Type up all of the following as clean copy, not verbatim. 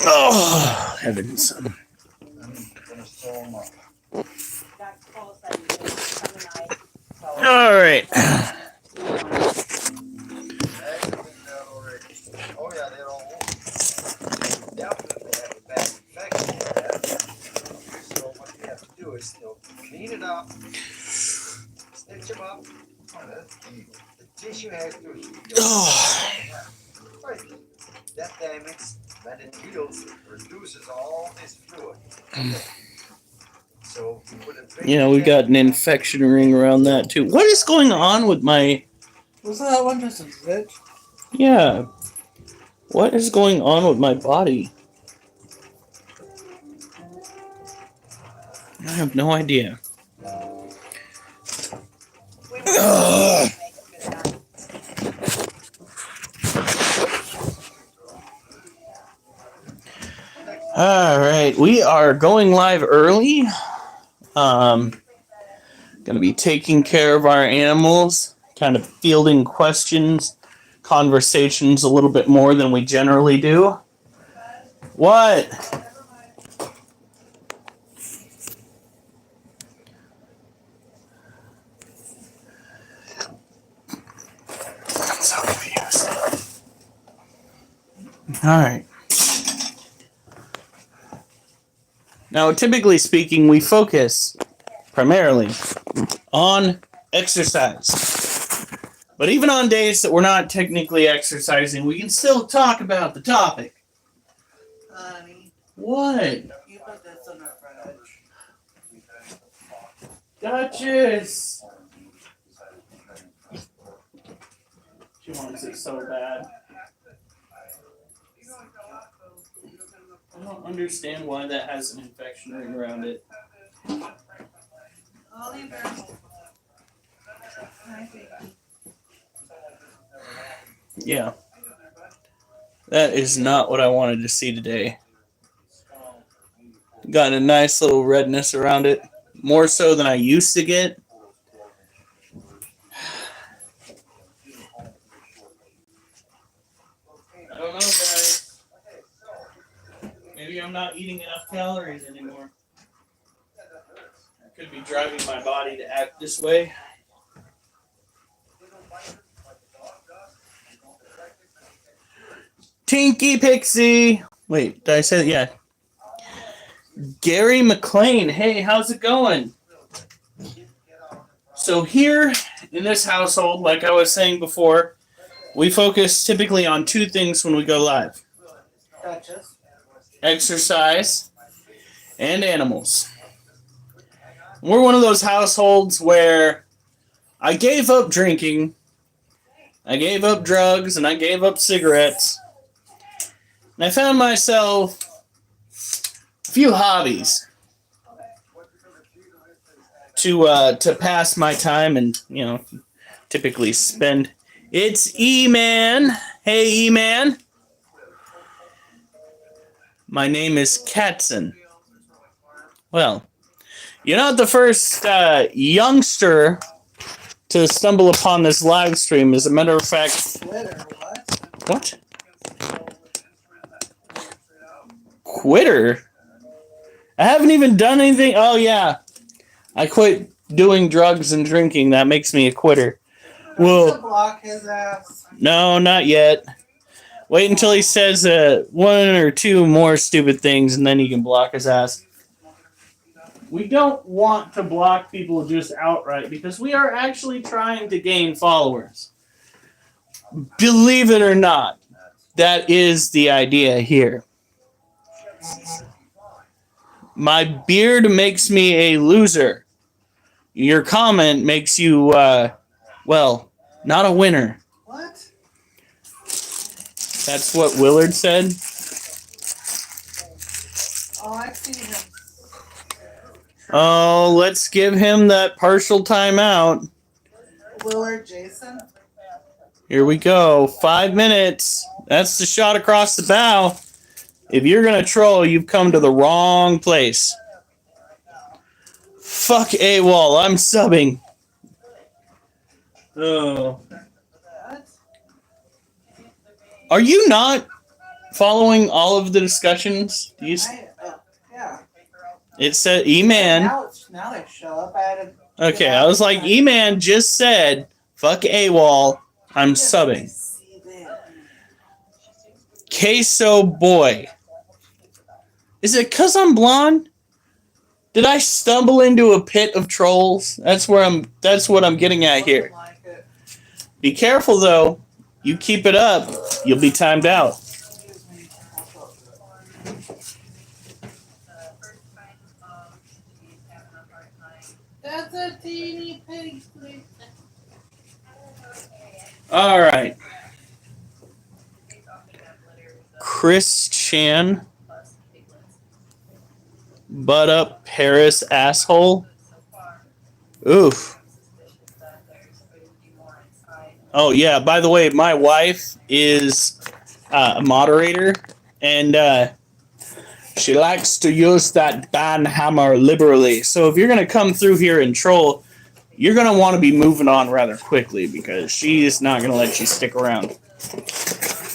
Oh, heavens. All right. Clean it up, stitch them up. The tissue has to heal. Right. That damage, when it heals, it reduces all this fluid. So you put a You know, we got an infection ring around that too. What is going on with my... Wasn't that one just a bitch? Yeah. What is going on with my body? I have no idea. Ugh. All right, we are going live early. Gonna be taking care of our animals, kind of fielding questions, conversations a little bit more than we generally do. What? I'm so confused. All right. Now, typically speaking, we focus primarily on exercise. But even on days that we're not technically exercising, we can still talk about the topic. Honey, What? you put this in the fridge. Duchess! She wants it so bad. I don't understand why that has an infection ring around it. Oliver. Hi, baby. Yeah. That is not what I wanted to see today. Got a nice little redness around it. More so than I used to get. I don't know, guys. Maybe I'm not eating enough calories anymore. I could be driving my body to act this way. Tinky Pixie! Wait, did I say that? Yeah. Gary McLean, hey, how's it going? So here in this household, like I was saying before, we focus typically on two things when we go live. Duchess. Exercise and animals. We're one of those households where I gave up drinking, I gave up drugs, and I gave up cigarettes. And I found myself a few hobbies to pass my time and, you know, typically spend. It's E-Man. Hey, E-Man. My name is Katzen. Well, you're not the first youngster to stumble upon this live stream. As a matter of fact... Quitter, what? What? Quitter? I haven't even done anything. Oh, yeah. I quit doing drugs and drinking. That makes me a quitter. Well, block his ass. No, not yet. Wait until he says one or two more stupid things, and then he can block his ass. We don't want to block people just outright, because we are actually trying to gain followers. Believe it or not, that is the idea here. My beard makes me a loser. Your comment makes you, well, not a winner. What? That's what Willard said. Oh, I've seen him. Oh, let's give him that partial timeout. Willard Jason. Here we go. 5 minutes. That's the shot across the bow. If you're going to troll, you've come to the wrong place. Fuck AWOL. I'm subbing. Oh. What? Are you not following all of the discussions? Yeah. It said E-Man. Now they show up. I had to Okay, I was like, E-Man just said, fuck AWOL, I'm subbing. Queso Boy. Is it because I'm blonde? Did I stumble into a pit of trolls? That's what I'm getting at here. Be careful though. You keep it up, you'll be timed out. That's a teeny pig. All right. Chris Chan. Butt up Paris asshole. Oof. Oh yeah, by the way, my wife is a moderator, and she likes to use that ban hammer liberally. So if you're going to come through here and troll, you're going to want to be moving on rather quickly because she's not going to let you stick around.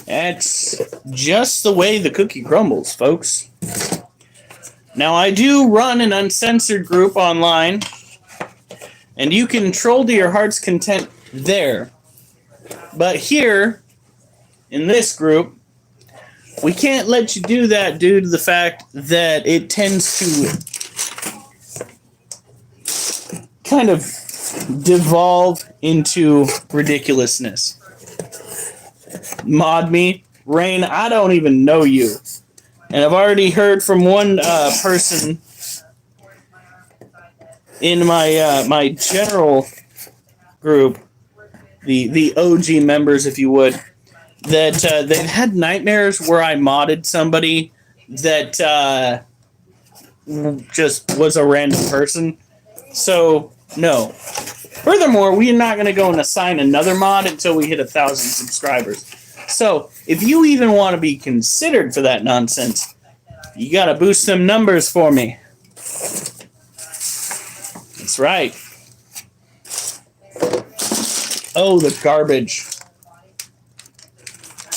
That's just the way the cookie crumbles, folks. Now, I do run an uncensored group online, and you can troll to your heart's content there. But here, in this group, we can't let you do that due to the fact that it tends to kind of devolve into ridiculousness. Mod me. Rain, I don't even know you. And I've already heard from one person in my general group, the OG members, if you would, that they've had nightmares where I modded somebody that just was a random person. So, no. Furthermore, we are not going to go and assign another mod until we hit 1,000 subscribers. So, if you even want to be considered for that nonsense, you got to boost some numbers for me. That's right. Oh, the garbage.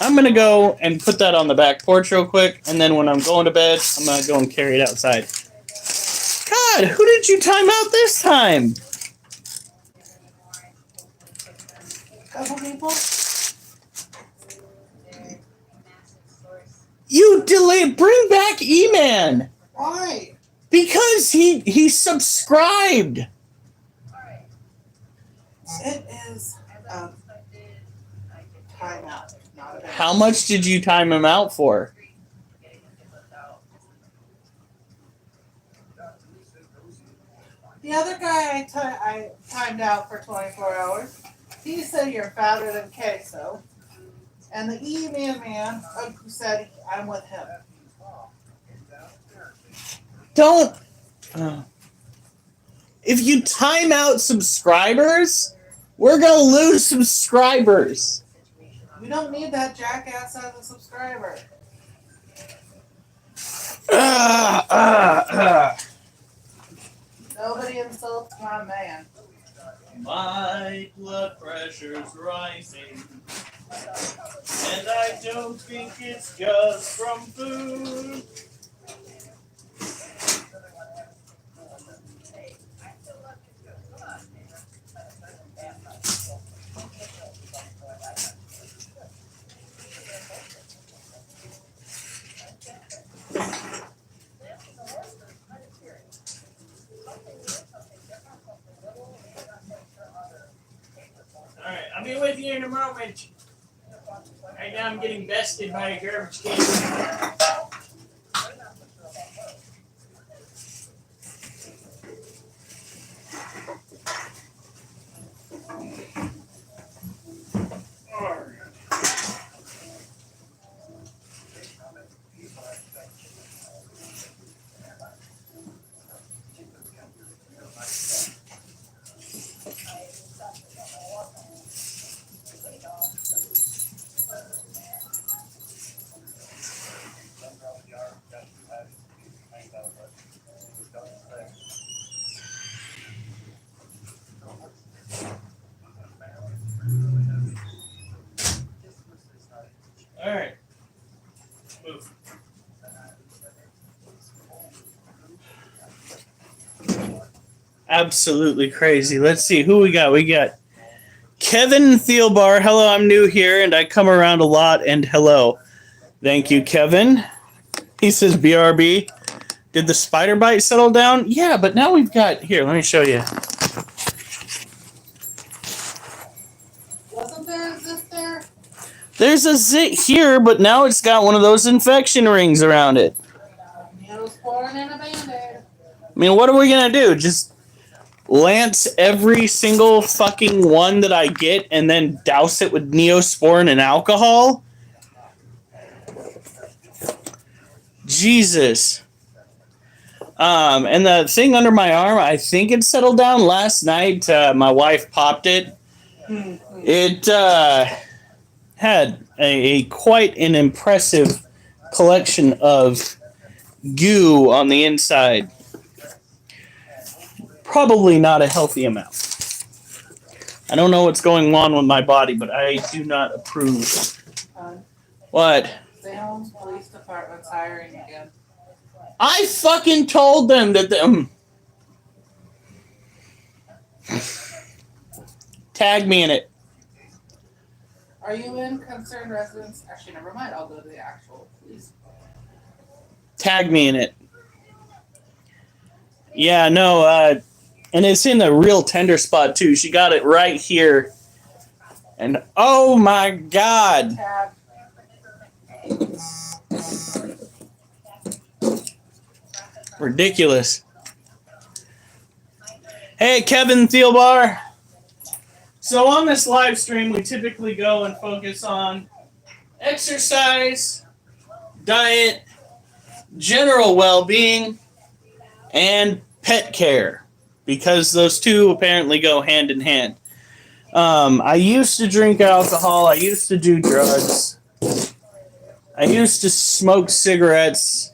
I'm going to go and put that on the back porch real quick, and then when I'm going to bed, I'm going to go and carry it outside. God, who did you time out this time? Couple people? You delayed. Bring back E-Man. Why? Because he subscribed. It is timeout. Not a How much did you time him out for? The other guy I timed out for 24 hours. He said you're fatter than queso. And the E-Man man who said I'm with him. Don't. If you time out subscribers, we're going to lose subscribers. We don't need that jackass as a subscriber. Nobody insults my man. My blood pressure's rising, and I don't think it's just from food. Alright, I'll be with you in a moment. Right now I'm getting bested by a garbage can. All right. Move. Absolutely crazy. Let's see who we got. We got Kevin Thielbar. Hello, I'm new here and I come around a lot. And hello. Thank you, Kevin. He says, BRB. Did the spider bite settle down? Yeah, but now we've got... Here, let me show you. Wasn't there a zit there? There's a zit here, but now it's got one of those infection rings around it. Neosporin and a Band-Aid. I mean, what are we going to do? Just lance every single fucking one that I get and then douse it with Neosporin and alcohol? Jesus. And the thing under my arm, I think it settled down last night. My wife popped it. It had a quite an impressive collection of goo on the inside. Probably not a healthy amount. I don't know what's going on with my body, but I do not approve. What? Salem Police Department's hiring again. I fucking told them that tag me in it. Are you in concerned residents? Actually, never mind. I'll go to the actual police. Tag me in it. Yeah, no, and it's in the real tender spot too. She got it right here. And oh my God. Tag. Ridiculous. Hey, Kevin Thielbar. So on this live stream, we typically go and focus on exercise, diet, general well-being, and pet care, because those two apparently go hand in hand. I used to drink alcohol. I used to do drugs. I used to smoke cigarettes.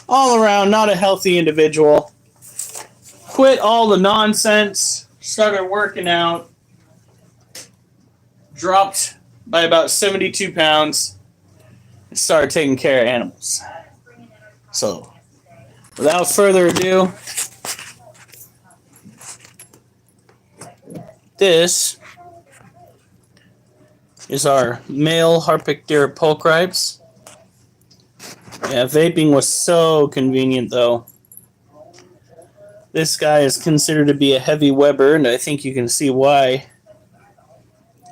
All around, not a healthy individual. Quit all the nonsense. Started working out. Dropped by about 72 pounds. And started taking care of animals. So, without further ado, this is our male Harpictera pulchripes. Yeah, vaping was so convenient, though. This guy is considered to be a heavy Weber, and I think you can see why.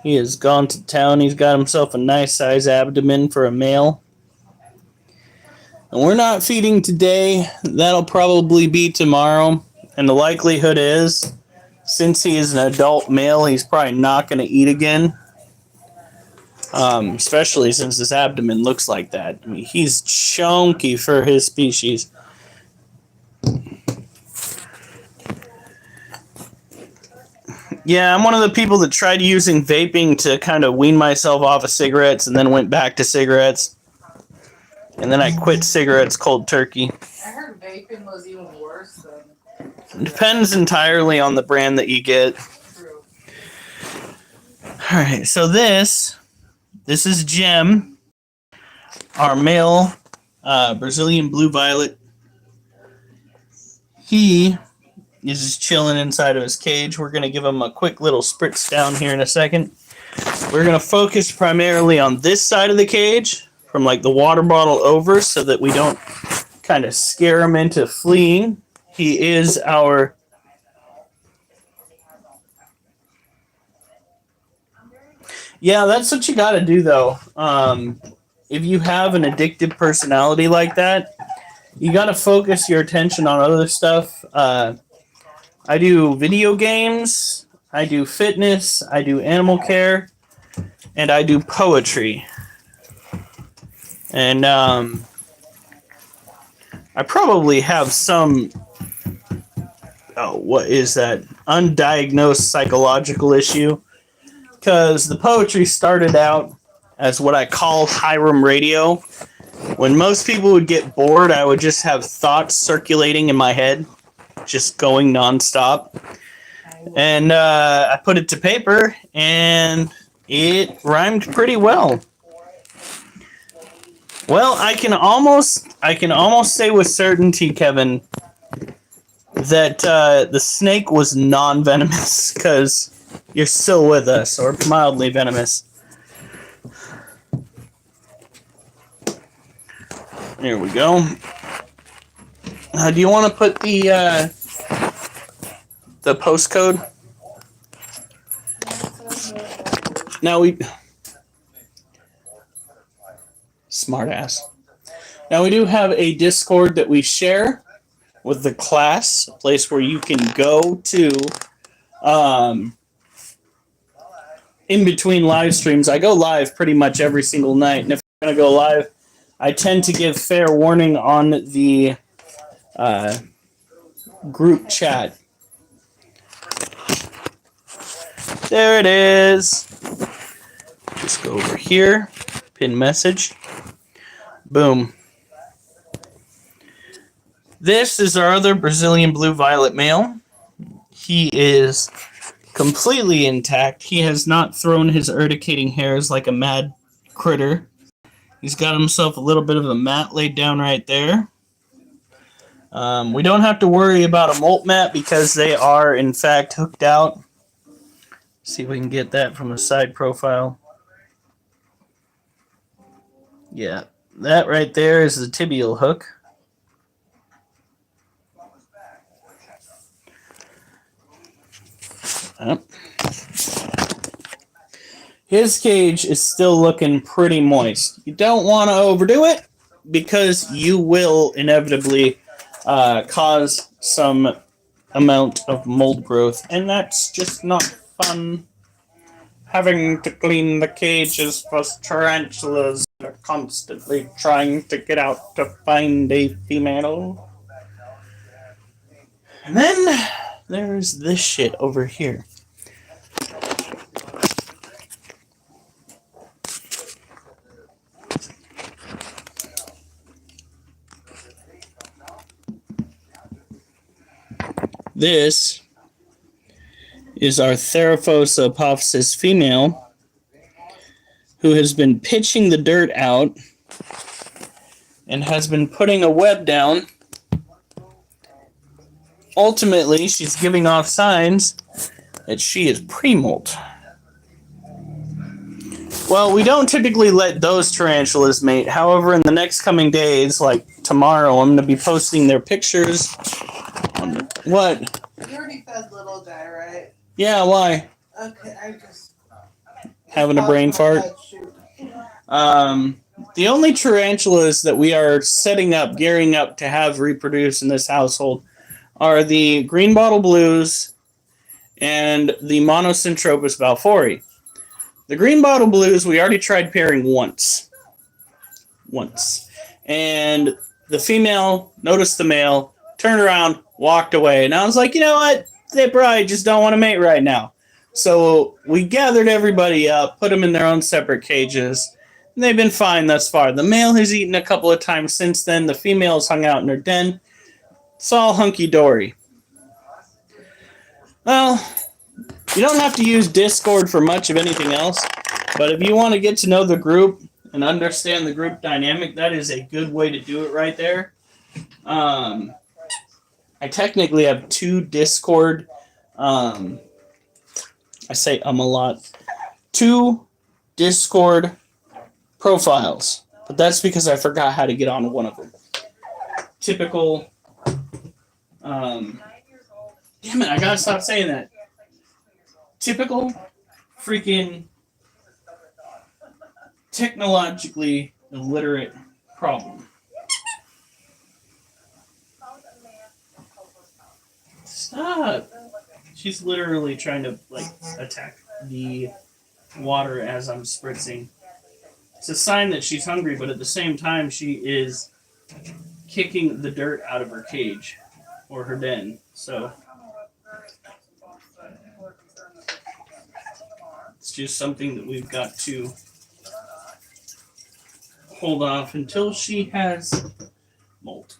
He has gone to town. He's got himself a nice size abdomen for a male. And we're not feeding today. That'll probably be tomorrow. And the likelihood is, since he is an adult male, he's probably not going to eat again. Especially since his abdomen looks like that. I mean, he's chunky for his species. Yeah, I'm one of the people that tried using vaping to kind of wean myself off of cigarettes and then went back to cigarettes. And then I quit cigarettes cold turkey. I heard vaping was even worse than... It depends entirely on the brand that you get. True. Alright, so this is Jem, our male Brazilian blue violet. He is just chilling inside of his cage. We're going to give him a quick little spritz down here in a second. We're going to focus primarily on this side of the cage, from like the water bottle over, so that we don't kind of scare him into fleeing. He is our... Yeah, that's what you got to do, though. If you have an addictive personality like that, you got to focus your attention on other stuff. I do video games, I do fitness, I do animal care, and I do poetry. And I probably have some... Oh, what is that? Undiagnosed psychological issue. Because the poetry started out as what I call Hiram radio. When most people would get bored, I would just have thoughts circulating in my head, just going nonstop. And I put it to paper, and it rhymed pretty well. Well, I can almost say with certainty, Kevin, that the snake was non-venomous because you're still with us, or mildly venomous. There we go. Do you want to put the postcode? Now we smartass. Now we do have a Discord that we share with the class, a place where you can go to in between live streams. I go live pretty much every single night, and if I'm going to go live, I tend to give fair warning on the group chat. There it is. Just go over here, pin message. Boom. This is our other Brazilian blue violet male. He is completely intact. He has not thrown his urticating hairs like a mad critter. He's got himself a little bit of a mat laid down right there. We don't have to worry about a molt mat because they are, in fact, hooked out. See if we can get that from a side profile. Yeah, that right there is the tibial hook. Yep. His cage is still looking pretty moist. You don't want to overdo it because you will inevitably cause some amount of mold growth, and that's just not fun. Having to clean the cages for tarantulas that are constantly trying to get out to find a female. And then there's this shit over here. This is our Theraphosa apophysis female who has been pitching the dirt out and has been putting a web down. Ultimately, she's giving off signs that she is pre-molt. Well, we don't typically let those tarantulas mate. However, in the next coming days, like tomorrow, I'm going to be posting their pictures. What? You already fed little guy, right? Yeah, why? Okay, I just... Having a brain fart? The only tarantulas that we are setting up, gearing up to have reproduce in this household are the green bottle blues and the Monocentropus balfouri. The green bottle blues, we already tried pairing once. And the female noticed the male, turned around, walked away. And I was like, you know what? They probably just don't want to mate right now. So we gathered everybody up, put them in their own separate cages, and they've been fine thus far. The male has eaten a couple of times since then. The female's hung out in her den. It's all hunky-dory. Well, you don't have to use Discord for much of anything else, but if you want to get to know the group and understand the group dynamic, that is a good way to do it right there. I technically have 2 Discord, I say a lot, 2 Discord profiles, but that's because I forgot how to get on one of them. Typical, damn it, I gotta stop saying that. Typical freaking technologically illiterate problem. Stop! She's literally trying to, attack the water as I'm spritzing. It's a sign that she's hungry, but at the same time, she is kicking the dirt out of her cage or her den. So it's just something that we've got to hold off until she has molt.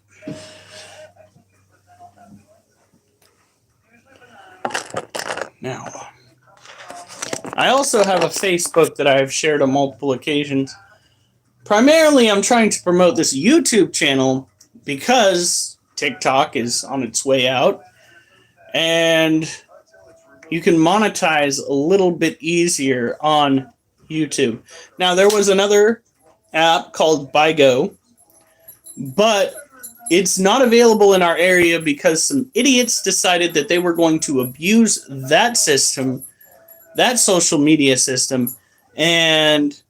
Now, I also have a Facebook that I've shared on multiple occasions primarily I'm trying to promote this YouTube channel because TikTok is on its way out and you can monetize a little bit easier on YouTube. Now, there was another app called BuyGo, but it's not available in our area because some idiots decided that they were going to abuse that system, that social media system, and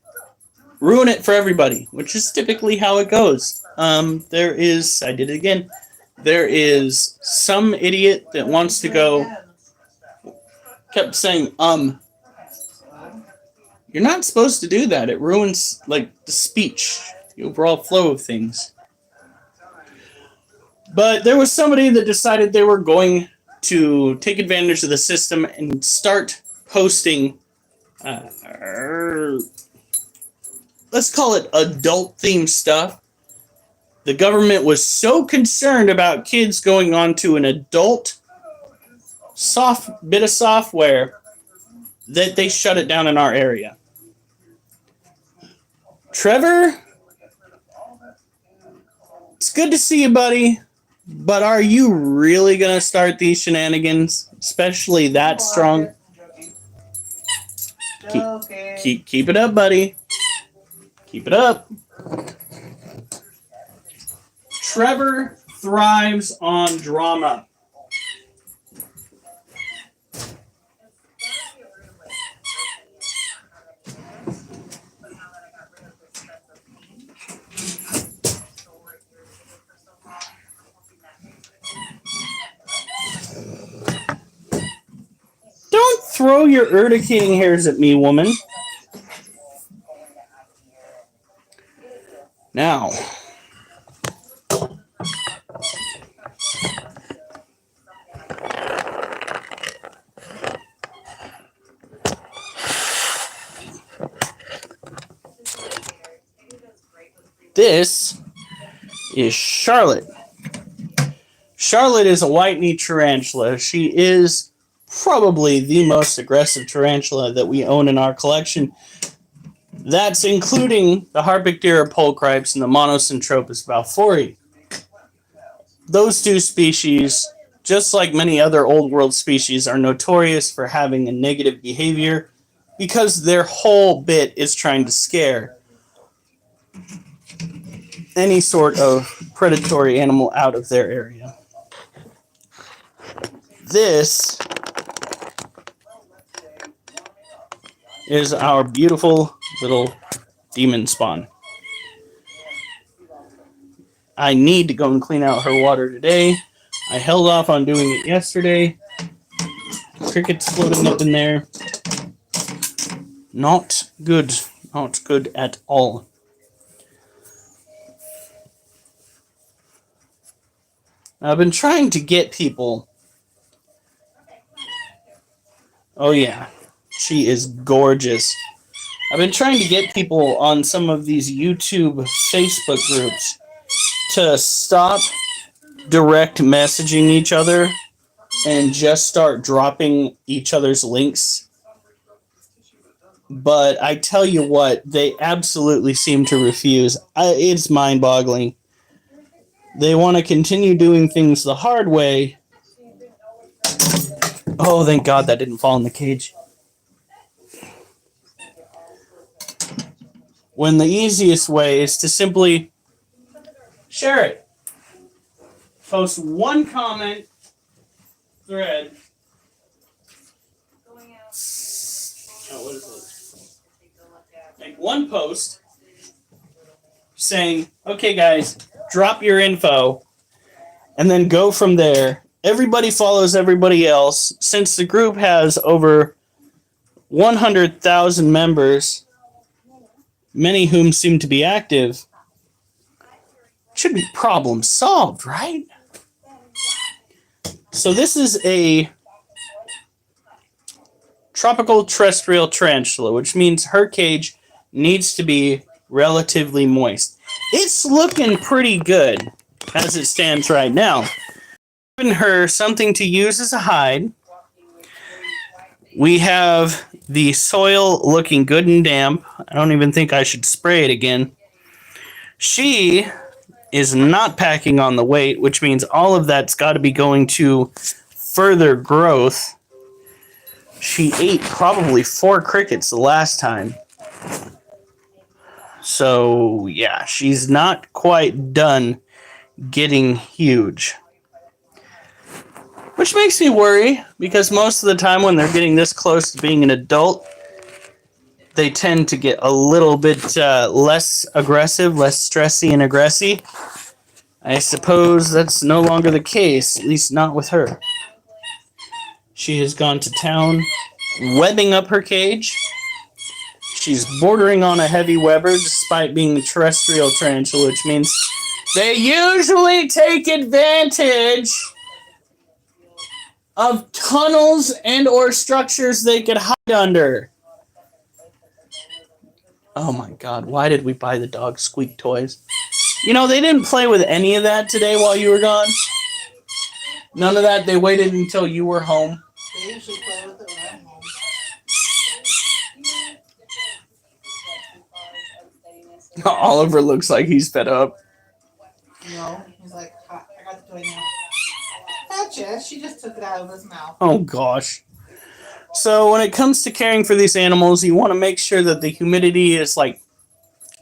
ruin it for everybody, which is typically how it goes. I did it again. There is some idiot that wants to go, kept saying, you're not supposed to do that. It ruins, like, the speech, the overall flow of things. But there was somebody that decided they were going to take advantage of the system and start posting, let's call it adult-themed stuff. The government was so concerned about kids going onto an adult bit of software that they shut it down in our area. Trevor, it's good to see you, buddy. But are you really going to start these shenanigans? Especially that strong? Keep it up, buddy. Keep it up. Trevor thrives on drama. Don't throw your urticating hairs at me, woman. Now, this is Charlotte. Charlotte is a white-knee tarantula. She is probably the most aggressive tarantula that we own in our collection. That's including the Harpictira pulchripes and the Monocentropas balfouri. Those two species, just like many other Old World species, are notorious for having a negative behavior because their whole bit is trying to scare any sort of predatory animal out of their area. This is our beautiful little demon spawn. I need to go and clean out her water today. I held off on doing it yesterday. Crickets floating up in there. Not good. Not good at all. I've been trying to get people. Oh yeah, she is gorgeous. I've been trying to get people on some of these YouTube, Facebook groups to stop direct messaging each other and just start dropping each other's links. But I tell you what, they absolutely seem to refuse. It's mind-boggling. They want to continue doing things the hard way. Oh, thank God that didn't fall in the cage. When the easiest way is to simply share it. Post one comment thread. Oh, what is it? Make one post saying, okay, guys, drop your info, and then go from there. Everybody follows everybody else. Since the group has over 100,000 members, many whom seem to be active, should be problem solved, right? So this is a tropical terrestrial tarantula, which means her cage needs to be relatively moist. It's looking pretty good as it stands right now. Giving her something to use as a hide. We have the soil looking good and damp. I don't even think I should spray it again. She is not packing on the weight, which means all of that's got to be going to further growth. She ate probably 4 crickets the last time. So, yeah, she's not quite done getting huge. Which makes me worry, because most of the time when they're getting this close to being an adult, they tend to get a little bit less aggressive, less stressy and aggressive. I suppose that's no longer the case, at least not with her. She has gone to town, webbing up her cage. She's bordering on a heavy webber, despite being a terrestrial tarantula, which means they usually take advantage of tunnels and or structures they could hide under. Oh my god, why did we buy the dog squeak toys? You know, they didn't play with any of that today while you were gone. None of that. They waited until you were home. They usually play with it when I'm home. Oliver looks like he's fed up. No, he's like, I got the toy now. Gotcha. She just took it out of his mouth. Oh gosh. So when it comes to caring for these animals, you want to make sure that the humidity is like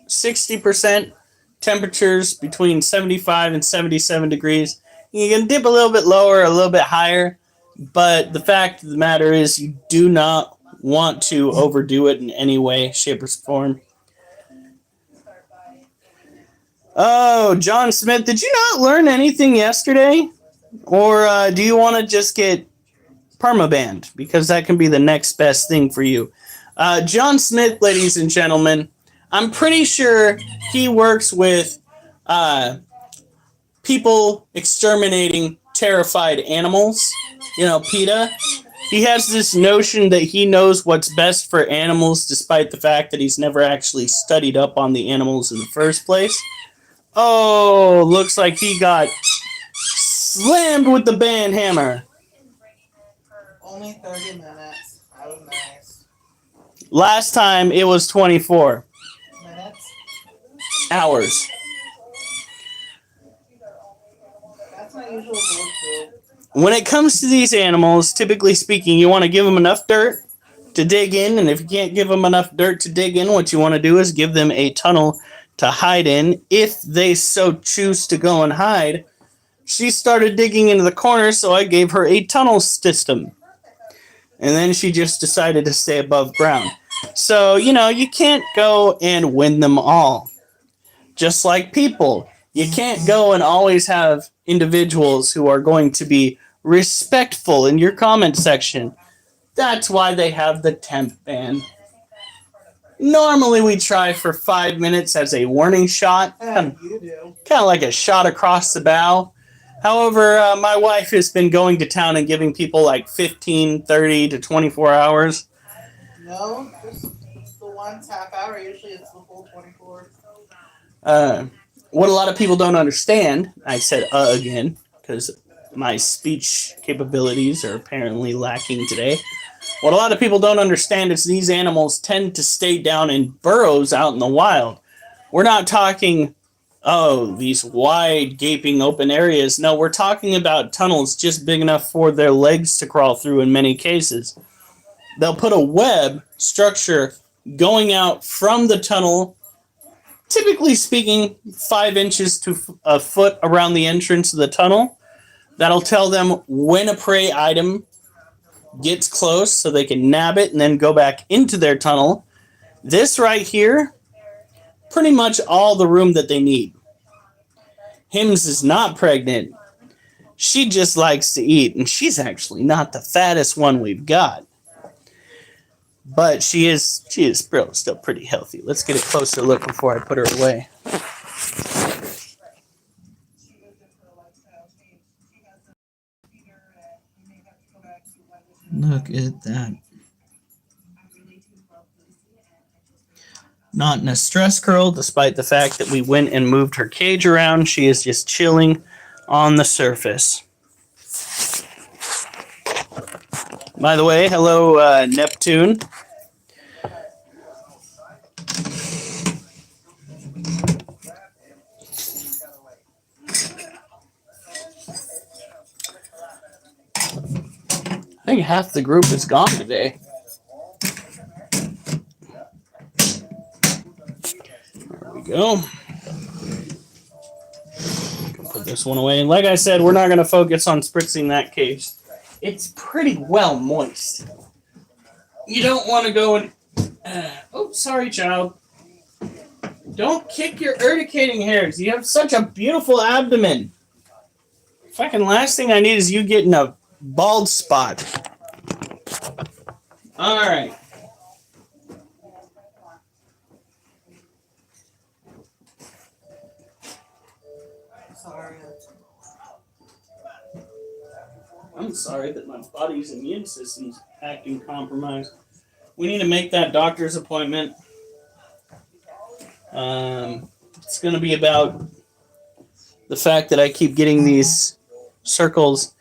60%, temperatures between 75 and 77 degrees. You can dip a little bit lower, a little bit higher, but the fact of the matter is you do not want to overdo it in any way, shape, or form. Oh, John Smith, did you not learn anything yesterday? Or do you want to just get permabanned? Because that can be the next best thing for you. John Smith, ladies and gentlemen, I'm pretty sure he works with people exterminating terrified animals. You know, PETA. He has this notion that he knows what's best for animals, despite the fact that he's never actually studied up on the animals in the first place. Oh, looks like he got slammed with the band hammer. Only 30 minutes. That was nice. Last time it was 24 Minutes? hours. That's my usual go-to. When it comes to these animals, typically speaking, you want to give them enough dirt to dig in, and if you can't give them enough dirt to dig in, what you want to do is give them a tunnel to hide in, if they so choose to go and hide. She started digging into the corner, so I gave her a tunnel system. And then she just decided to stay above ground. So, you know, you can't go and win them all. Just like people. You can't go and always have individuals who are going to be respectful in your comment section. That's why they have the temp ban. Normally we try for 5 minutes as a warning shot. Yeah, you do. Kind of like a shot across the bow. However, my wife has been going to town and giving people like 15, 30 to 24 hours. No, just the one half hour. Usually it's the full 24. What a lot of people don't understand, I said again, because my speech capabilities are apparently lacking today. What a lot of people don't understand is these animals tend to stay down in burrows out in the wild. We're not talking, oh, these wide, gaping open areas. No, we're talking about tunnels just big enough for their legs to crawl through in many cases. They'll put a web structure going out from the tunnel, typically speaking, 5 inches to a foot around the entrance of the tunnel. That'll tell them when a prey item gets close so they can nab it and then go back into their tunnel. This right here, pretty much all the room that they need. Hims is not pregnant. She just likes to eat, and she's actually not the fattest one we've got. But she is still pretty healthy. Let's get a closer look before I put her away. Look at that. Not in a stress curl, despite the fact that we went and moved her cage around. She is just chilling on the surface. By the way, hello, Neptune. think half the group is gone today. There we go. Put this one away. And like I said, we're not going to focus on spritzing that cage. It's pretty well moist. You don't want to go and... oh, sorry, child. Don't kick your urticating hairs. You have such a beautiful abdomen. Fucking last thing I need is you getting a bald spot. All right. Sorry. I'm sorry that my body's immune system's acting compromised. We need to make that doctor's appointment. It's going to be about the fact that I keep getting these circles.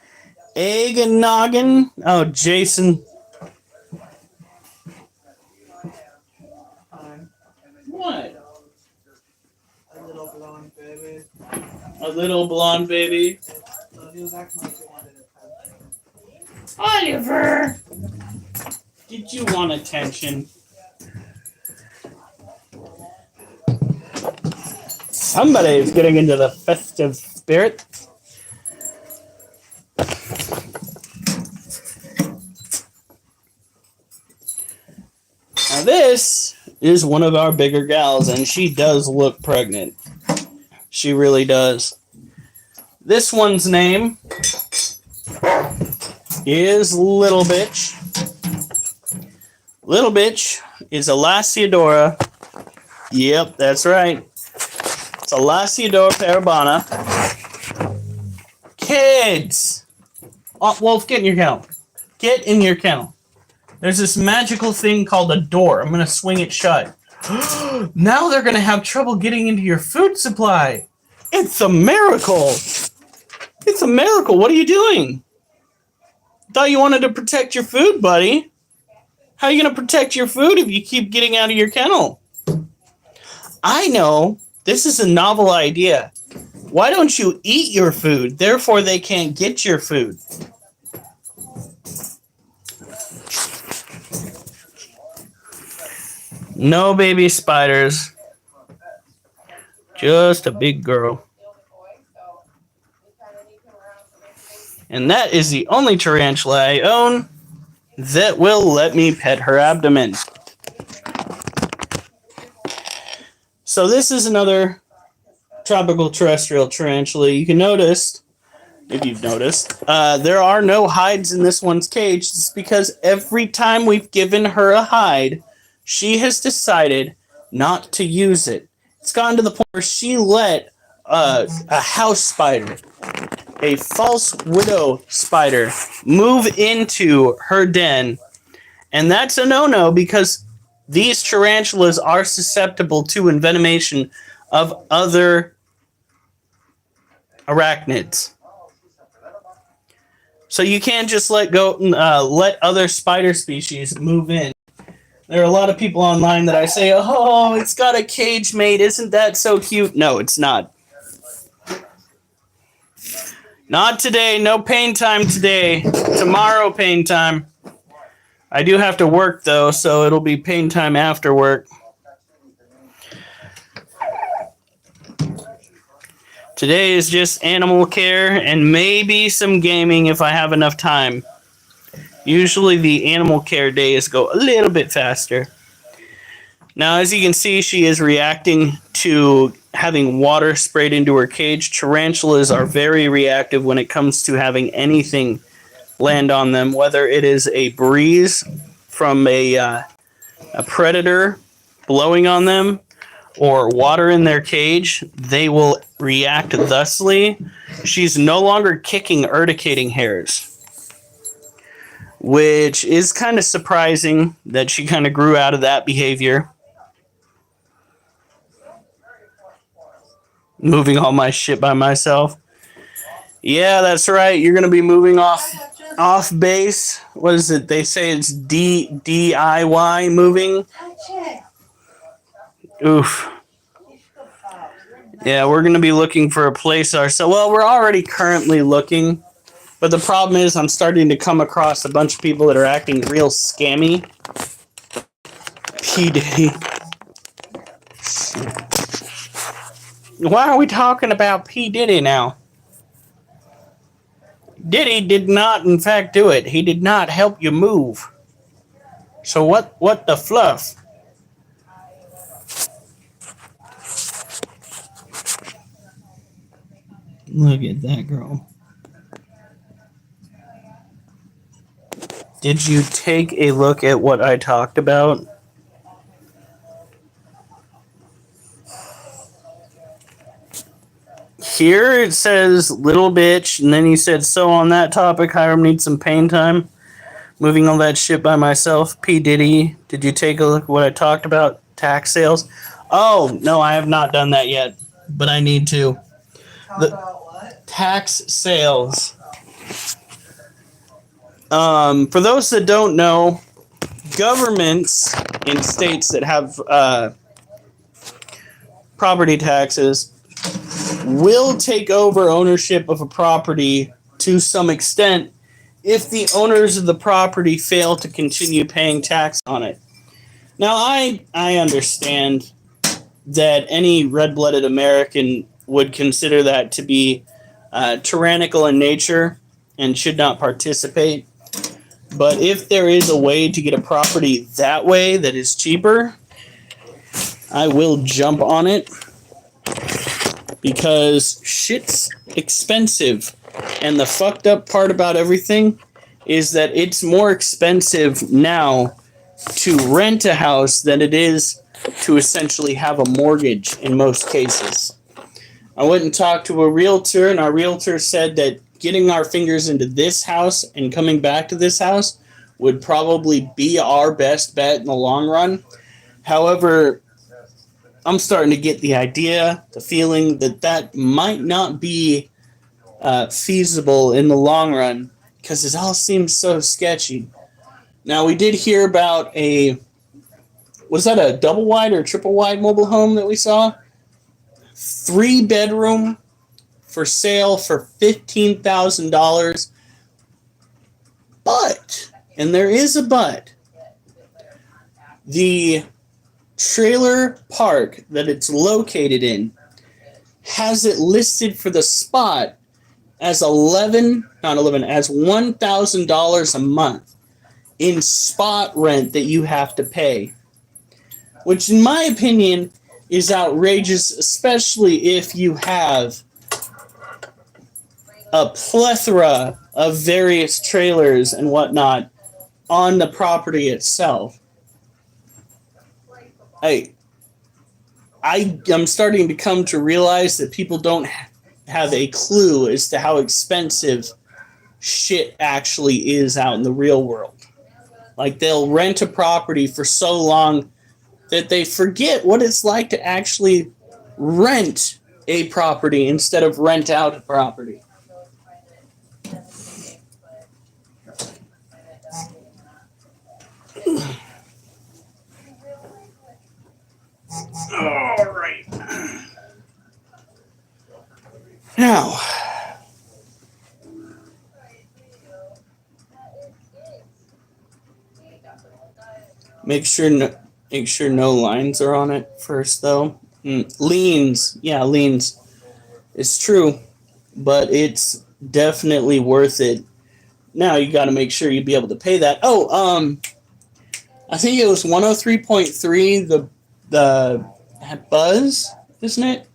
Egg and noggin. Oh, Jason. What? A little blonde baby. A little blonde baby. So he was acting like he wanted attention. Oliver! Did you want attention? Somebody's getting into the festive spirit. Now this is one of our bigger gals, and she does look pregnant. She really does. This one's name is Little Bitch. Little Bitch is a Lasiodora. Yep, that's right. It's a Lasiodora parabana. Kids! Oh, Wolf, get in your kennel. Get in your kennel. There's this magical thing called a door. I'm going to swing it shut. Now they're going to have trouble getting into your food supply. It's a miracle. It's a miracle. What are you doing? Thought you wanted to protect your food, buddy. How are you going to protect your food if you keep getting out of your kennel? I know. This is a novel idea. Why don't you eat your food? Therefore, they can't get your food. No baby spiders. Just a big girl. And that is the only tarantula I own that will let me pet her abdomen. So this is another tropical terrestrial tarantula. You can notice, if you've noticed, there are no hides in this one's cage. It's because every time we've given her a hide, she has decided not to use it. It's gotten to the point where she let a house spider, a false widow spider, move into her den. And that's a no-no because these tarantulas are susceptible to envenomation of other arachnids. So you can't just let other spider species move in. There are a lot of people online that I say, oh, it's got a cage mate. Isn't that so cute? No, it's not. Not today. No pain time today. Tomorrow pain time. I do have to work, though, so it'll be pain time after work. Today is just animal care and maybe some gaming if I have enough time. Usually the animal care days go a little bit faster. Now, as you can see, she is reacting to having water sprayed into her cage. Tarantulas are very reactive when it comes to having anything land on them, whether it is a breeze from a predator blowing on them or water in their cage. They will react thusly. She's no longer kicking urticating hairs, which is kind of surprising that she kind of grew out of that behavior. Moving all my shit by myself. Yeah, that's right. You're going to be moving off base. What is it? They say it's DIY moving. Oof. Yeah, we're going to be looking for a place ourselves. Well, we're already currently looking. But the problem is I'm starting to come across a bunch of people that are acting real scammy. P. Diddy. Why are we talking about P. Diddy now? Diddy did not, in fact, do it. He did not help you move. So what the fluff? Look at that girl. Did you take a look at what I talked about? Here it says little bitch, and then he said, so on that topic, Hiram needs some pain time. Moving all that shit by myself. P. Diddy, did you take a look at what I talked about? Tax sales? Oh, no, I have not done that yet, but I need to. Talk about what? Tax sales. For those that don't know, governments in states that have property taxes will take over ownership of a property to some extent if the owners of the property fail to continue paying tax on it. Now, I understand that any red-blooded American would consider that to be tyrannical in nature and should not participate. But if there is a way to get a property that way that is cheaper, I will jump on it because shit's expensive. And the fucked up part about everything is that it's more expensive now to rent a house than it is to essentially have a mortgage in most cases. I went and talked to a realtor, and our realtor said that getting our fingers into this house and coming back to this house would probably be our best bet in the long run. However, I'm starting to get the idea, the feeling that that might not be feasible in the long run because it all seems so sketchy. Now, we did hear about was that a double wide or triple wide mobile home that we saw? 3-bedroom for sale for $15,000. But, and there is a but, the trailer park that it's located in has it listed for the spot as $1,000 a month in spot rent that you have to pay, which in my opinion is outrageous, especially if you have a plethora of various trailers and whatnot on the property itself. I'm starting to come to realize that people don't have a clue as to how expensive shit actually is out in the real world. Like, they'll rent a property for so long that they forget what it's like to actually rent a property instead of rent out a property. All right. Now, make sure no lines are on it first, though. Liens, yeah, liens. It's true, but it's definitely worth it. Now you got to make sure you be able to pay that. Oh, I think it was 103.3 the Buzz, isn't it?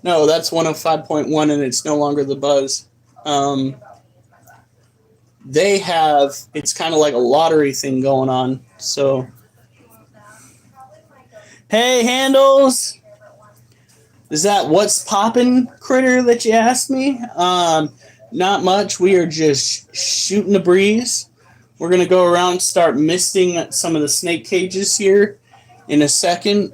No, that's 105.1, and it's no longer the Buzz. They have, it's kind of like a lottery thing going on. So, hey, Handles, is that what's poppin' critter that you asked me? Not much. We are just shooting the breeze. We're going to go around and start misting some of the snake cages here in a second.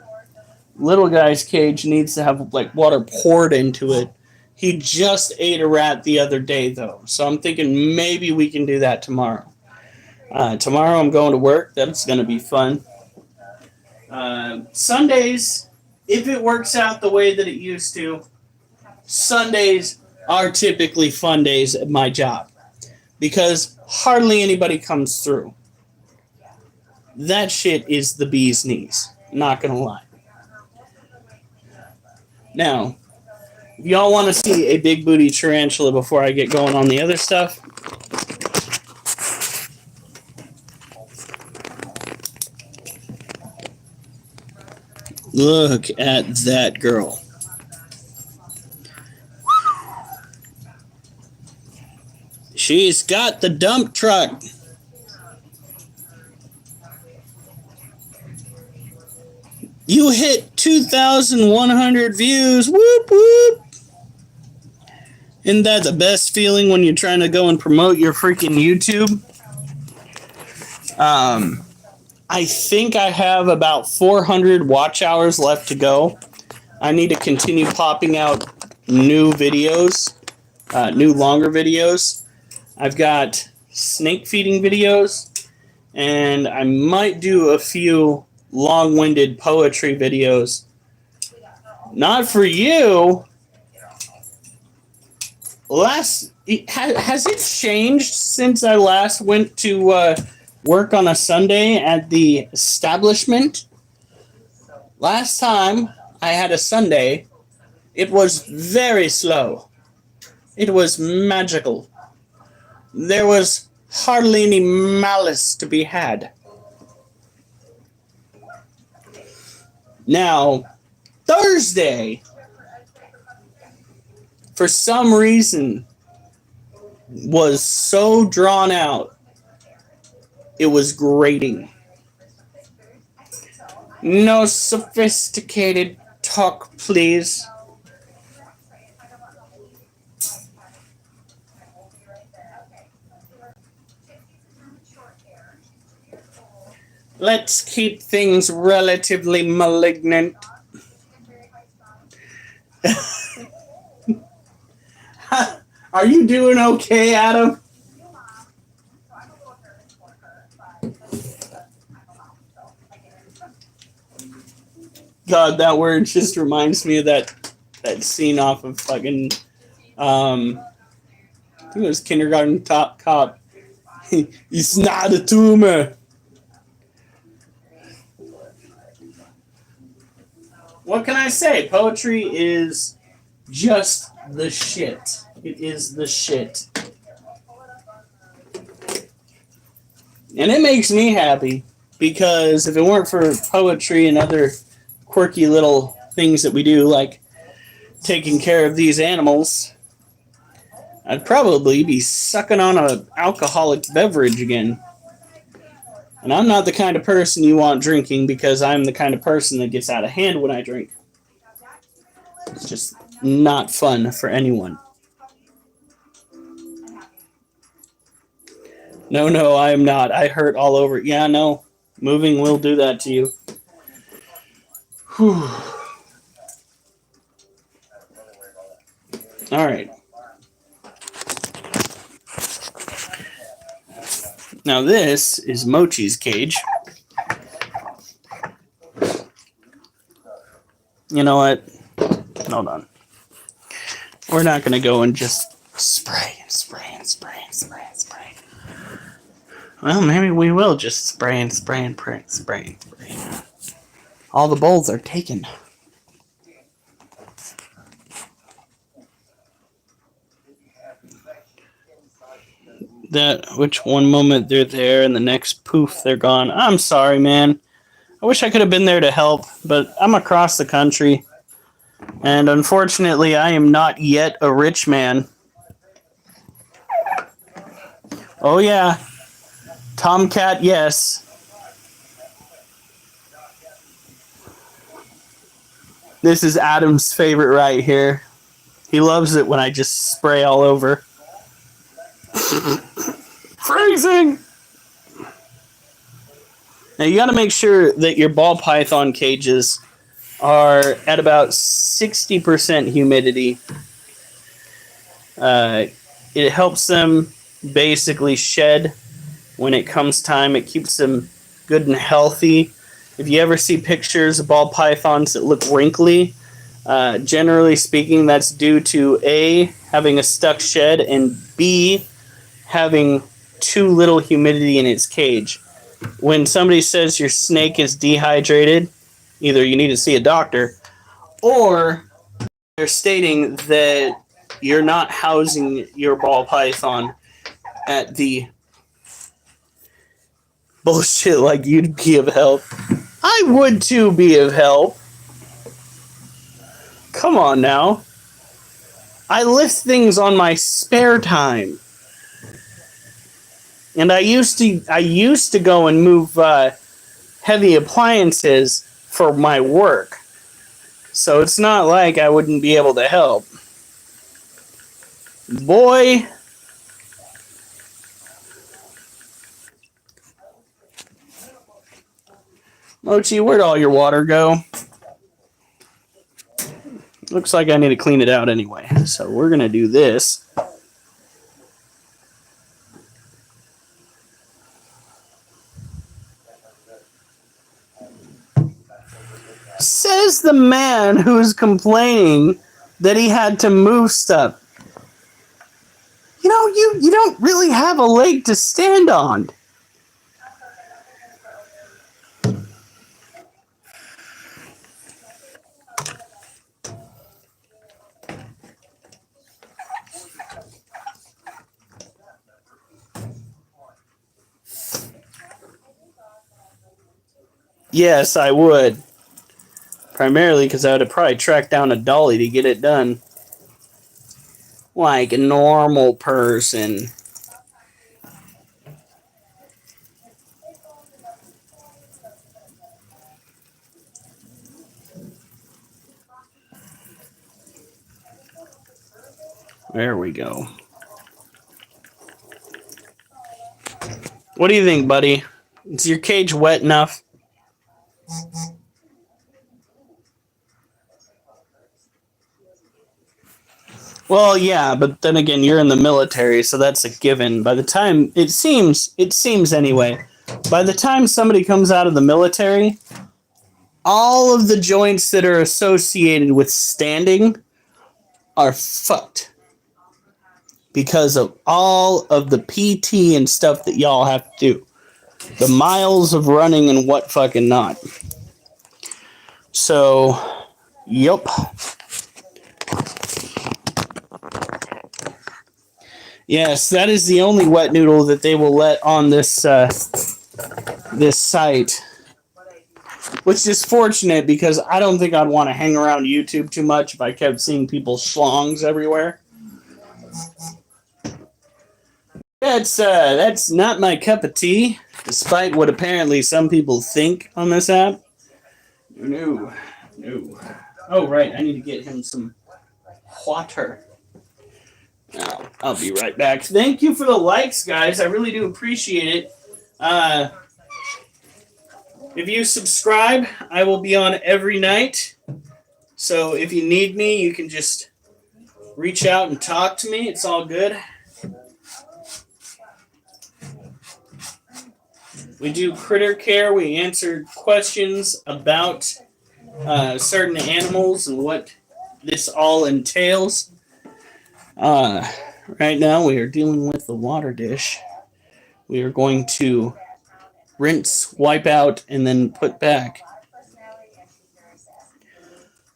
Little guy's cage needs to have like water poured into it. He just ate a rat the other day, though, so I'm thinking maybe we can do that tomorrow. Tomorrow I'm going to work. That's going to be fun. Sundays, if it works out the way that it used to, Sundays are typically fun days at my job. because hardly anybody comes through. That shit is the bee's knees. Not gonna lie. Now, if y'all want to see a big booty tarantula before I get going on the other stuff, look at that girl. She's got the dump truck. You hit 2,100 views. Whoop, whoop. Isn't that the best feeling when you're trying to go and promote your freaking YouTube? I think I have about 400 watch hours left to go. I need to continue popping out new videos, new longer videos. I've got snake feeding videos, and I might do a few long-winded poetry videos. Not for you. Has it changed since I last went to work on a Sunday at the establishment? Last time I had a Sunday, it was very slow. It was magical. There was hardly any malice to be had. Now, Thursday, for some reason, was so drawn out, it was grating. No sophisticated talk, please. Let's keep things relatively malignant. Are you doing okay, Adam? God, that word just reminds me of that scene off of fucking I think it was Kindergarten Cop. It's not a tumor. What can I say? Poetry is just the shit. It is the shit. And it makes me happy because if it weren't for poetry and other quirky little things that we do, like taking care of these animals, I'd probably be sucking on an alcoholic beverage again. And I'm not the kind of person you want drinking because I'm the kind of person that gets out of hand when I drink. It's just not fun for anyone. No, I am not. I hurt all over. Yeah, no. Moving will do that to you. Whew. All right. Now this is Mochi's cage. You know what? Hold on. We're not going to go and just spray. Well, maybe we will just spray. All the bowls are taken. Which one moment they're there and the next poof, they're gone. I'm sorry, man. I wish I could have been there to help, but I'm across the country. And unfortunately, I am not yet a rich man. Oh, yeah. Tomcat, yes. This is Adam's favorite right here. He loves it when I just spray all over. Freezing! Now you got to make sure that your ball python cages are at about 60% humidity. It helps them basically shed when it comes time. It keeps them good and healthy. If you ever see pictures of ball pythons that look wrinkly, generally speaking, that's due to A, having a stuck shed, and B, having too little humidity in its cage. When somebody says your snake is dehydrated, either you need to see a doctor, or they're stating that you're not housing your ball python at the bullshit like you'd be of help. I would too be of help. Come on now. I lift things on my spare time. And I used to go and move heavy appliances for my work. So it's not like I wouldn't be able to help. Boy. Mochi, where'd all your water go? Looks like I need to clean it out anyway. So we're going to do this. Says the man who's complaining that he had to move stuff. You know, you don't really have a leg to stand on. Yes, I would. Primarily because I would have probably tracked down a dolly to get it done. Like a normal person. There we go. What do you think, buddy? Is your cage wet enough? Well, yeah, but then again, you're in the military, so that's a given. By the time it seems anyway, by the time somebody comes out of the military, all of the joints that are associated with standing are fucked because of all of the PT and stuff that y'all have to do. The miles of running and what fucking not. So, yup. Yes, that is the only wet noodle that they will let on this this site. Which is fortunate because I don't think I'd want to hang around YouTube too much if I kept seeing people's schlongs everywhere. That's not my cup of tea, despite what apparently some people think on this app. No. Oh, right, I need to get him some water. I'll be right back. Thank you for the likes, guys. I really do appreciate it. If you subscribe, I will be on every night. So if you need me, you can just reach out and talk to me. It's all good. We do critter care. We answer questions about certain animals and what this all entails. Right now we are dealing with the water dish. We are going to rinse, wipe out, and then put back.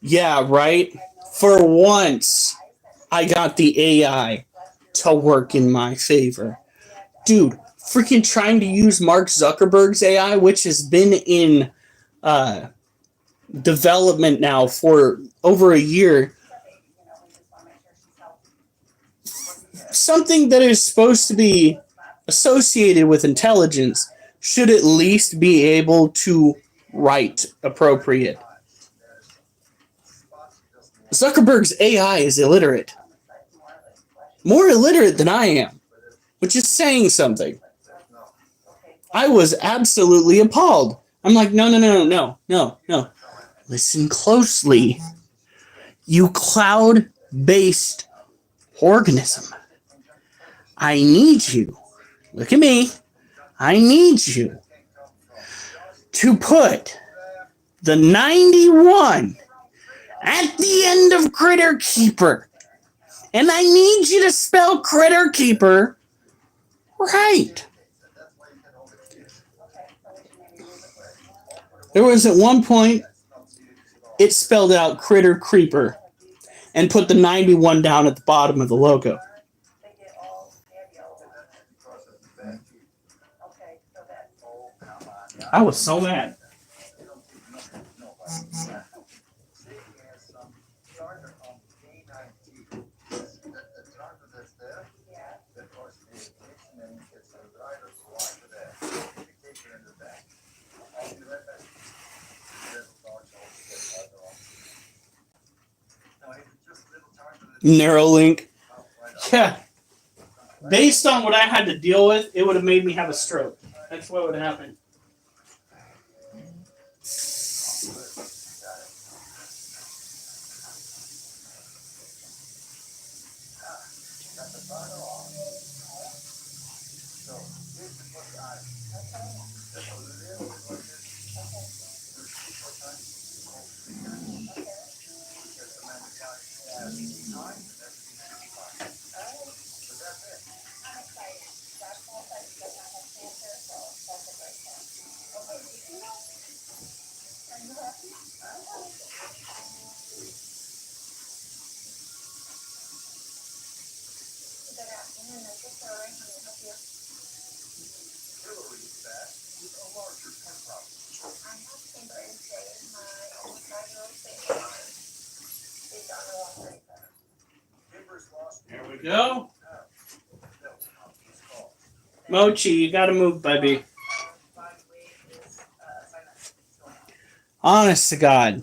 Yeah, right? For once, I got the AI to work in my favor. Dude, freaking trying to use Mark Zuckerberg's AI, which has been in development now for over a year. Something that is supposed to be associated with intelligence should at least be able to write appropriate. Zuckerberg's AI is illiterate. More illiterate than I am, which is saying something. I was absolutely appalled. I'm like, no. Listen closely. You cloud-based organism. I need you. Look at me. I need you to put the 91 at the end of Critter Keeper. And I need you to spell Critter Keeper Right. There was at one point, it spelled out Critter Creeper and put the 91 down at the bottom of the logo. I was so mad. Neuralink. Yeah. Based on what I had to deal with, it would have made me have a stroke. That's what would happen. There we go. Mochi, you gotta move, baby. Honest to God.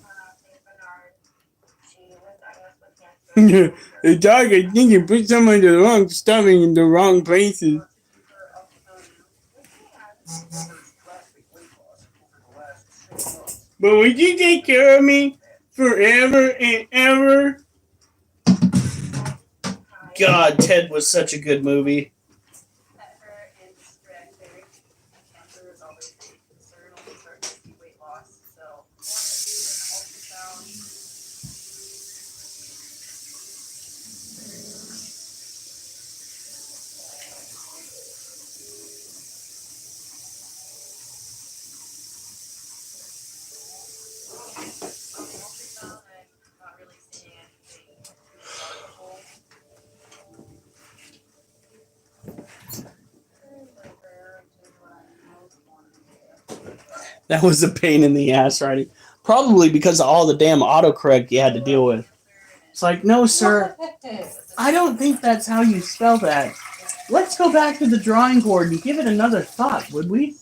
The dog, I think you put some of the wrong stuff in the wrong places. But would you take care of me forever and ever? God, Ted was such a good movie. That was a pain in the ass writing. Probably because of all the damn autocorrect you had to deal with. It's like, no, sir, I don't think that's how you spell that. Let's go back to the drawing board and give it another thought, would we?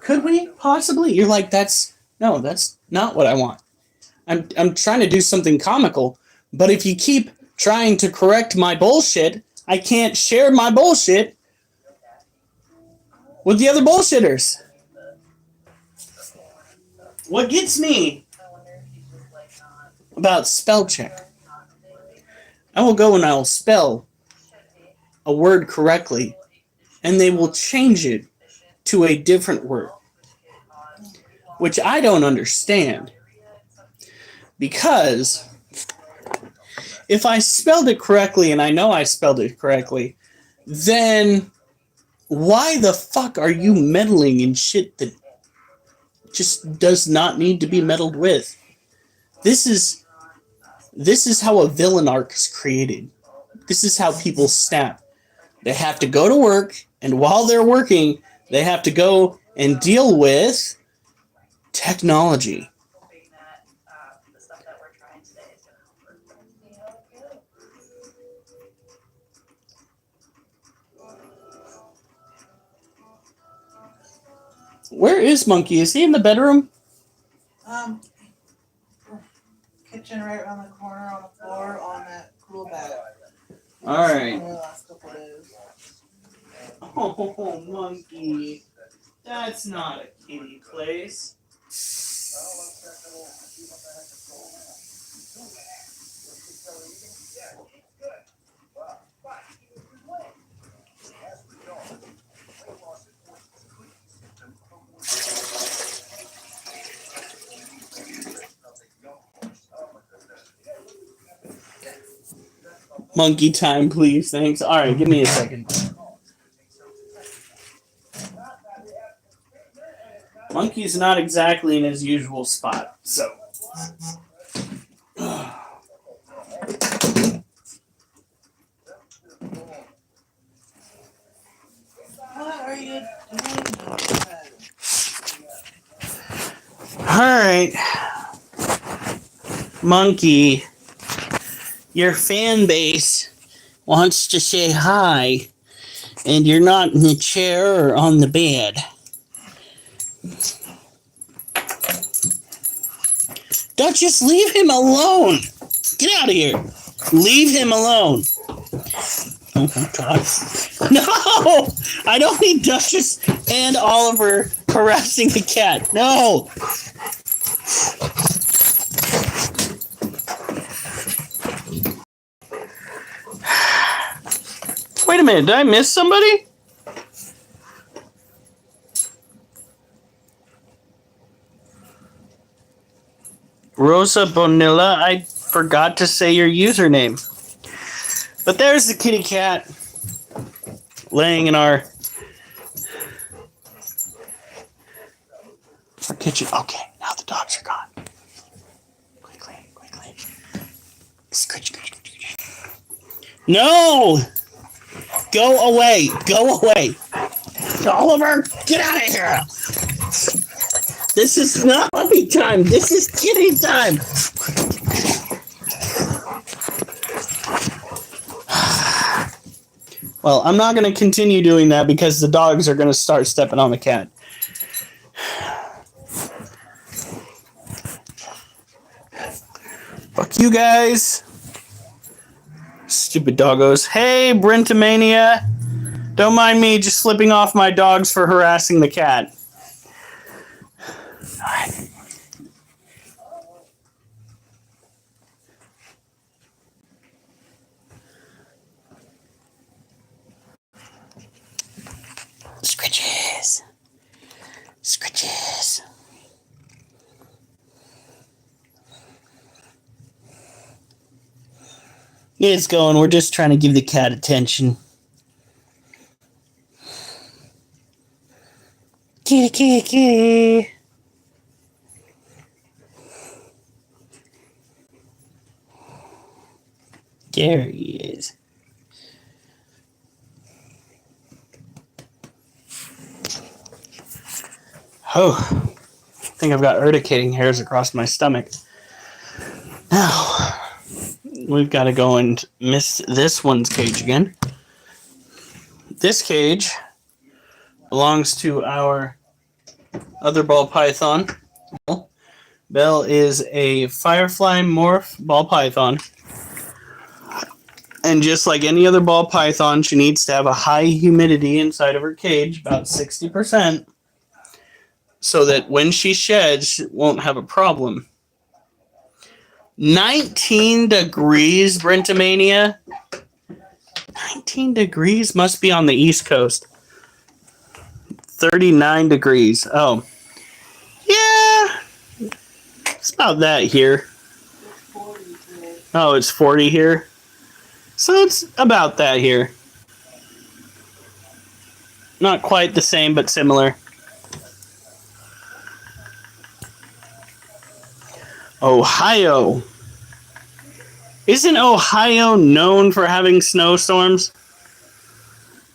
Could we? Possibly? You're like, that's not what I want. I'm trying to do something comical, but if you keep trying to correct my bullshit, I can't share my bullshit with the other bullshitters. What gets me about spell check, I will go and I'll spell a word correctly, and they will change it to a different word, which I don't understand. Because if I spelled it correctly, and I know I spelled it correctly, then why the fuck are you meddling in shit that just does not need to be meddled with? This is how a villain arc is created. This is how people snap. They have to go to work, and while they're working, they have to go and deal with technology. Where is Monkey? Is he in the bedroom? Kitchen right around the corner on the floor on that cool bed. Alright. The last couple days. Oh, Monkey. That's not a kitty place. Monkey time, please. Thanks. Alright, give me a second. Monkey's not exactly in his usual spot, so. What are you doing? Alright. Monkey, your fan base wants to say hi, and you're not in the chair or on the bed. Don't just leave him alone. Get out of here. Leave him alone. Oh my god. No! I don't need Duchess and Oliver harassing the cat. No! Wait a minute, did I miss somebody? Rosa Bonilla, I forgot to say your username. But there's the kitty cat laying in our kitchen. Okay, now the dogs are gone. Quickly. Scratch. No! Go away. Oliver, get out of here. This is not puppy time. This is kitty time. Well, I'm not going to continue doing that because the dogs are going to start stepping on the cat. Fuck you guys. Stupid doggos. Hey, Brentomania. Don't mind me just flipping off my dogs for harassing the cat. Alright. Scritches. It's going. We're just trying to give the cat attention. Kitty. There he is. Oh, I think I've got urticating hairs across my stomach. Now, we've got to go and miss this one's cage again. This cage belongs to our other ball python. Belle is a firefly morph ball python. And just like any other ball python, she needs to have a high humidity inside of her cage, about 60%, so that when she sheds, she won't have a problem. 19 degrees, Brentomania. 19 degrees must be on the East Coast. 39 degrees. Oh. Yeah. It's about that here. Oh, it's 40 here. So it's about that here. Not quite the same, but similar. Ohio. Isn't Ohio known for having snowstorms?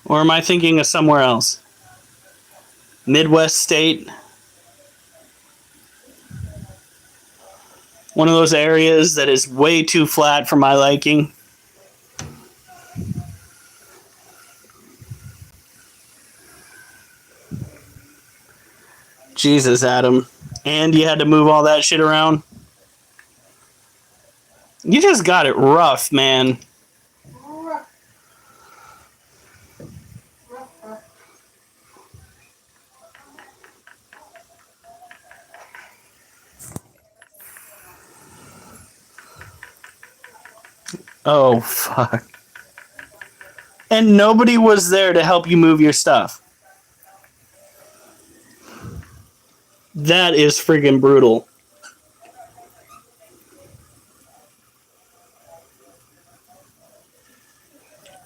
Or am I thinking of somewhere else? Midwest state? One of those areas that is way too flat for my liking. Jesus, Adam. And you had to move all that shit around? You just got it rough, man. Oh, fuck. And nobody was there to help you move your stuff. That is friggin' brutal.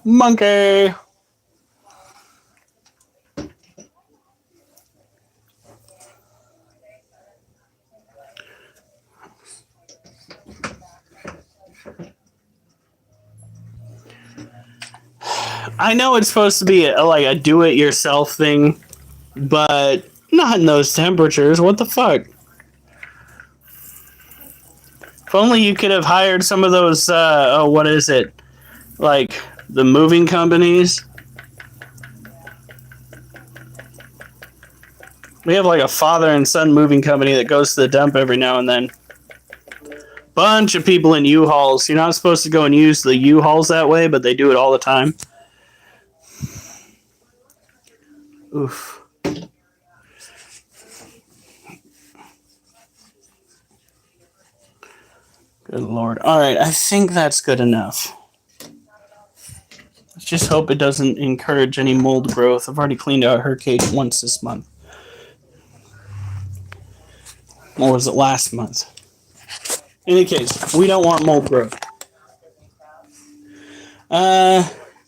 Monkey! I know it's supposed to be like a do-it-yourself thing, but not in those temperatures. What the fuck? If only you could have hired some of those, what is it? Like, the moving companies. We have like a father and son moving company that goes to the dump every now and then. Bunch of people in U-Hauls. You're not supposed to go and use the U-Hauls that way, but they do it all the time. Oof. Good Lord. All right, I think that's good enough. Let's just hope it doesn't encourage any mold growth. I've already cleaned out her cage once this month. Or was it last month? In any case, we don't want mold growth.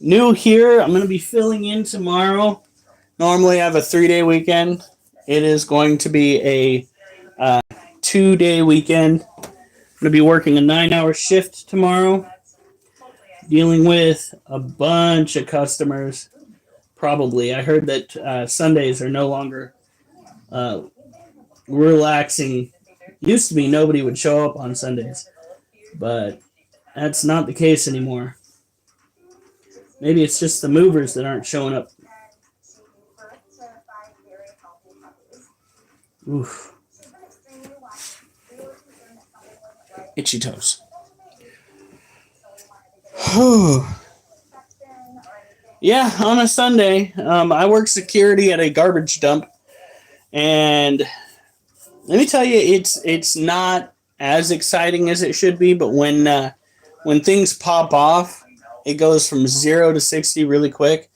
New here, I'm going to be filling in tomorrow. Normally I have a 3-day weekend. It is going to be a 2-day weekend. I'm going to be working a 9-hour shift tomorrow, dealing with a bunch of customers. Probably. I heard that Sundays are no longer relaxing. Used to be nobody would show up on Sundays, but that's not the case anymore. Maybe it's just the movers that aren't showing up. Oof. Itchy toes. Yeah, on a Sunday, I work security at a garbage dump, and let me tell you, it's not as exciting as it should be. But when things pop off, it goes from 0 to 60 really quick,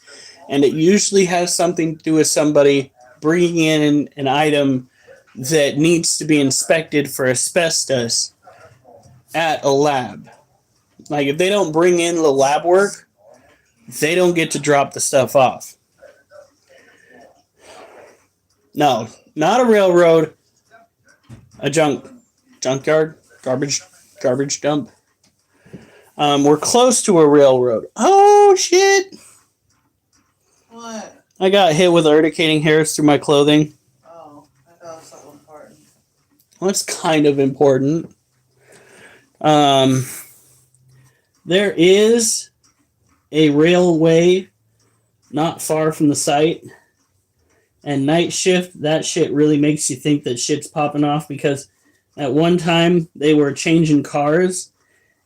and it usually has something to do with somebody bringing in an item that needs to be inspected for asbestos at a lab. Like, if they don't bring in the lab work, they don't get to drop the stuff off. No, not a railroad, a junkyard, garbage dump. We're close to a railroad. Oh, shit. What? I got hit with urticating hairs through my clothing. Oh, I thought it was something important. Well, it's kind of important. There is a railway not far from the site. And night shift, that shit really makes you think that shit's popping off, because at one time they were changing cars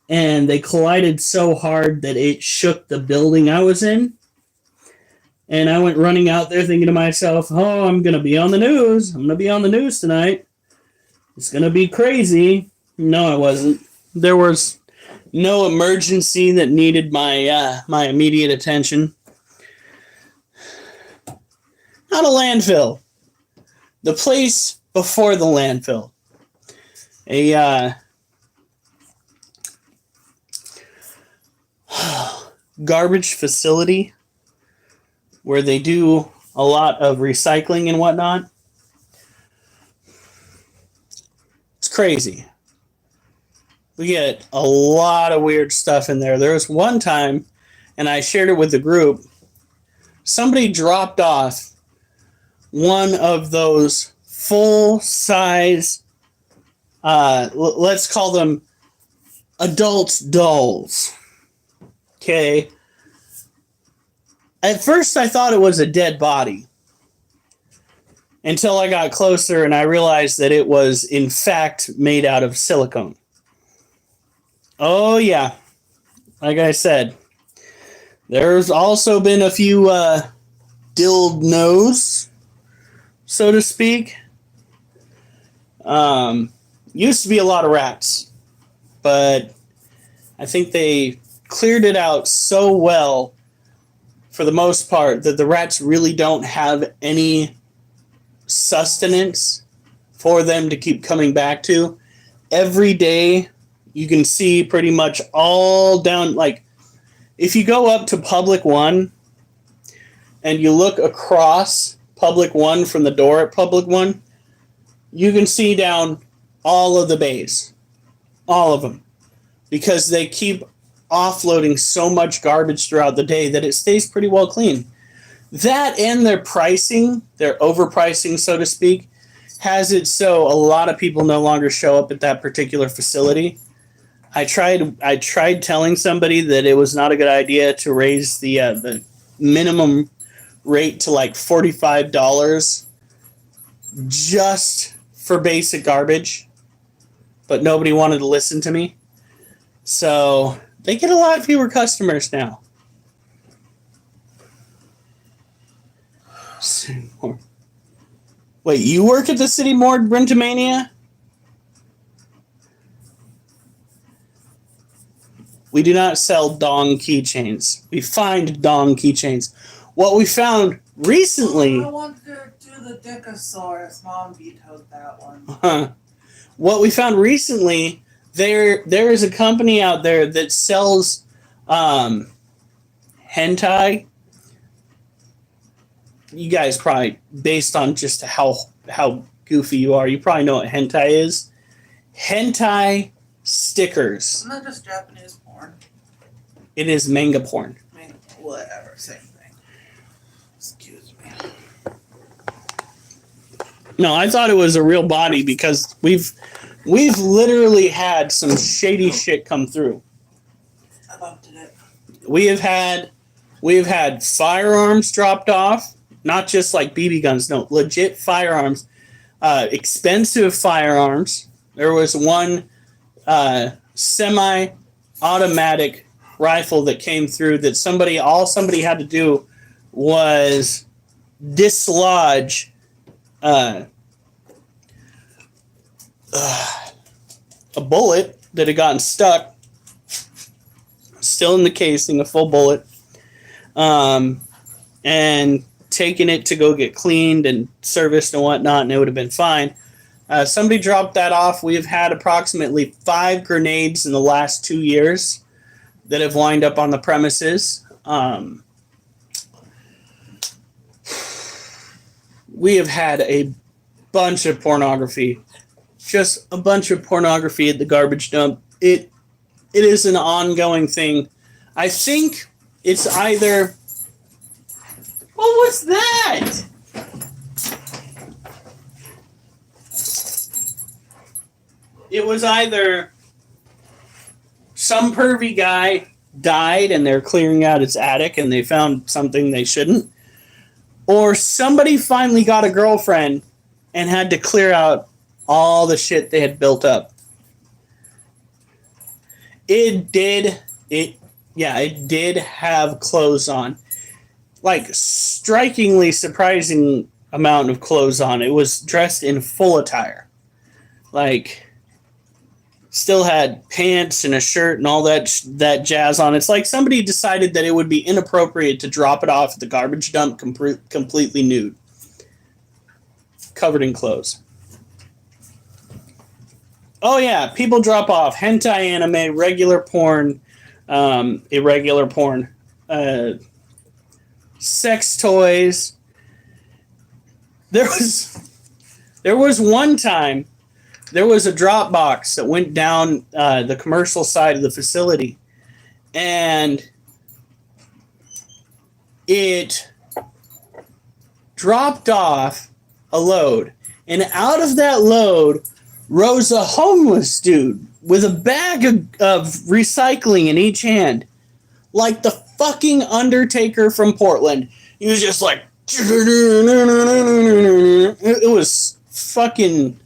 and they collided so hard that it shook the building I was in. And I went running out there thinking to myself, oh, I'm going to be on the news. I'm going to be on the news tonight. It's going to be crazy. No, I wasn't. There was no emergency that needed my immediate attention. Not a landfill. The place before the landfill. A garbage facility where they do a lot of recycling and whatnot. It's crazy. We get a lot of weird stuff in there. There was one time, and I shared it with the group, somebody dropped off one of those full-size, let's call them adult dolls. Okay. At first, I thought it was a dead body, until I got closer and I realized that it was, in fact, made out of silicone. Oh, yeah. Like I said, there's also been a few dildos, so to speak. Used to be a lot of rats, but I think they cleared it out so well, for the most part, that the rats really don't have any sustenance for them to keep coming back to. Every day, you can see pretty much all down, like, if you go up to Public One and you look across Public One from the door at Public One, you can see down all of the bays. All of them. Because they keep offloading so much garbage throughout the day that it stays pretty well clean. That and their pricing, their overpricing, so to speak, has it so a lot of people no longer show up at that particular facility. I tried telling somebody that it was not a good idea to raise the minimum rate to like $45 just for basic garbage, but nobody wanted to listen to me. So they get a lot fewer customers now. Wait, you work at the City Morgue, Brentomania? We do not sell dong keychains. We find dong keychains. What we found recently... I want to do the Dickosaurus. Mom vetoed that one. What we found recently, there is a company out there that sells hentai. You guys probably, based on just how goofy you are, you probably know what hentai is. Hentai stickers. Isn't that just Japanese porn? It is manga porn. I mean, whatever, same thing. Excuse me. No, I thought it was a real body because we've literally had some shady shit come through. I bumped it. We have had firearms dropped off, not just like BB guns, no, legit firearms, expensive firearms. There was one semi-automatic rifle that came through that somebody had to do was dislodge a bullet that had gotten stuck, still in the casing, a full bullet, and taking it to go get cleaned and serviced and whatnot, and it would have been fine. Somebody dropped that off. We have had approximately 5 grenades in the last 2 years that have lined up on the premises. We have had a bunch of pornography, just a bunch of pornography at the garbage dump. It is an ongoing thing. I think it's either... What was that? It was either some pervy guy died and they're clearing out his attic and they found something they shouldn't, or somebody finally got a girlfriend and had to clear out all the shit they had built up. It did have clothes on. Like, strikingly surprising amount of clothes on. It was dressed in full attire. Like, still had pants and a shirt and all that jazz on. It's like somebody decided that it would be inappropriate to drop it off at the garbage dump completely nude. Covered in clothes. Oh yeah, people drop off hentai anime, regular porn, irregular porn, sex toys. There was one time there was a drop box that went down the commercial side of the facility, and it dropped off a load, and out of that load rose a homeless dude with a bag of recycling in each hand, like the fucking Undertaker from Portland. He was just like, it was fucking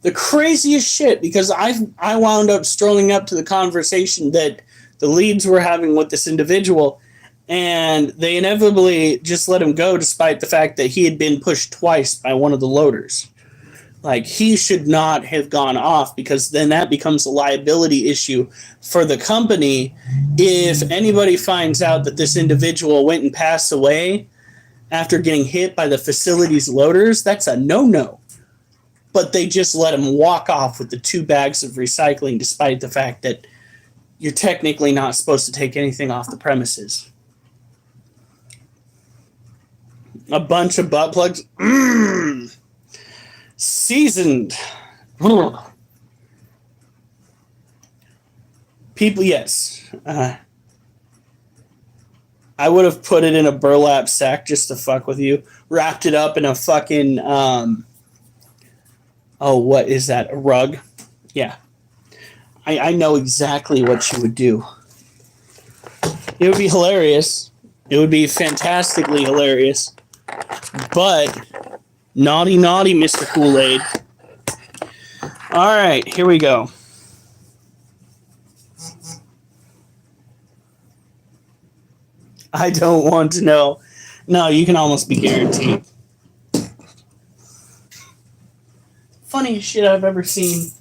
the craziest shit, because I wound up strolling up to the conversation that the leads were having with this individual, and they inevitably just let him go despite the fact that he had been pushed twice by one of the loaders. Like, he should not have gone off, because then that becomes a liability issue for the company. If anybody finds out that this individual went and passed away after getting hit by the facility's loaders, that's a no-no. But they just let him walk off with the 2 bags of recycling, despite the fact that you're technically not supposed to take anything off the premises. A bunch of butt plugs. Seasoned. People, yes. I would have put it in a burlap sack just to fuck with you. Wrapped it up in a fucking oh, what is that? A rug? Yeah. I know exactly what you would do. It would be hilarious. It would be fantastically hilarious. But naughty, naughty, Mr. Kool-Aid. All right, here we go. I don't want to know. No, you can almost be guaranteed. Funniest shit I've ever seen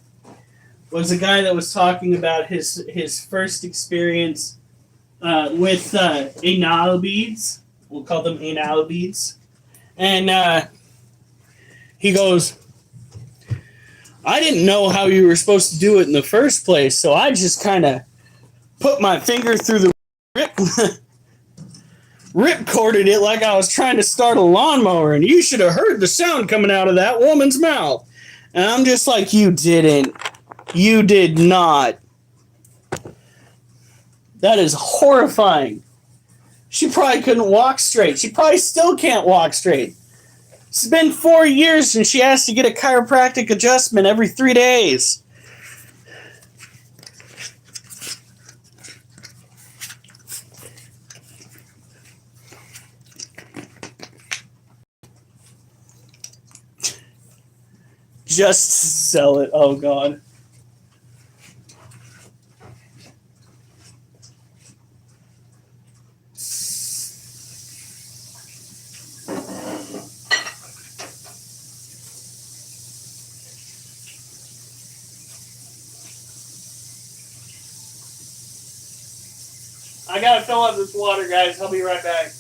was a guy that was talking about his first experience with anal beads. We'll call them anal beads. And he goes, I didn't know how you were supposed to do it in the first place, so I just kind of put my finger through the ripcorded it like I was trying to start a lawnmower, and you should have heard the sound coming out of that woman's mouth. And I'm just like, you didn't. You did not. That is horrifying. She probably couldn't walk straight. She probably still can't walk straight. It's been 4 years and she has to get a chiropractic adjustment every 3 days. Just sell it. Oh, God. I gotta fill up this water, guys. I'll be right back.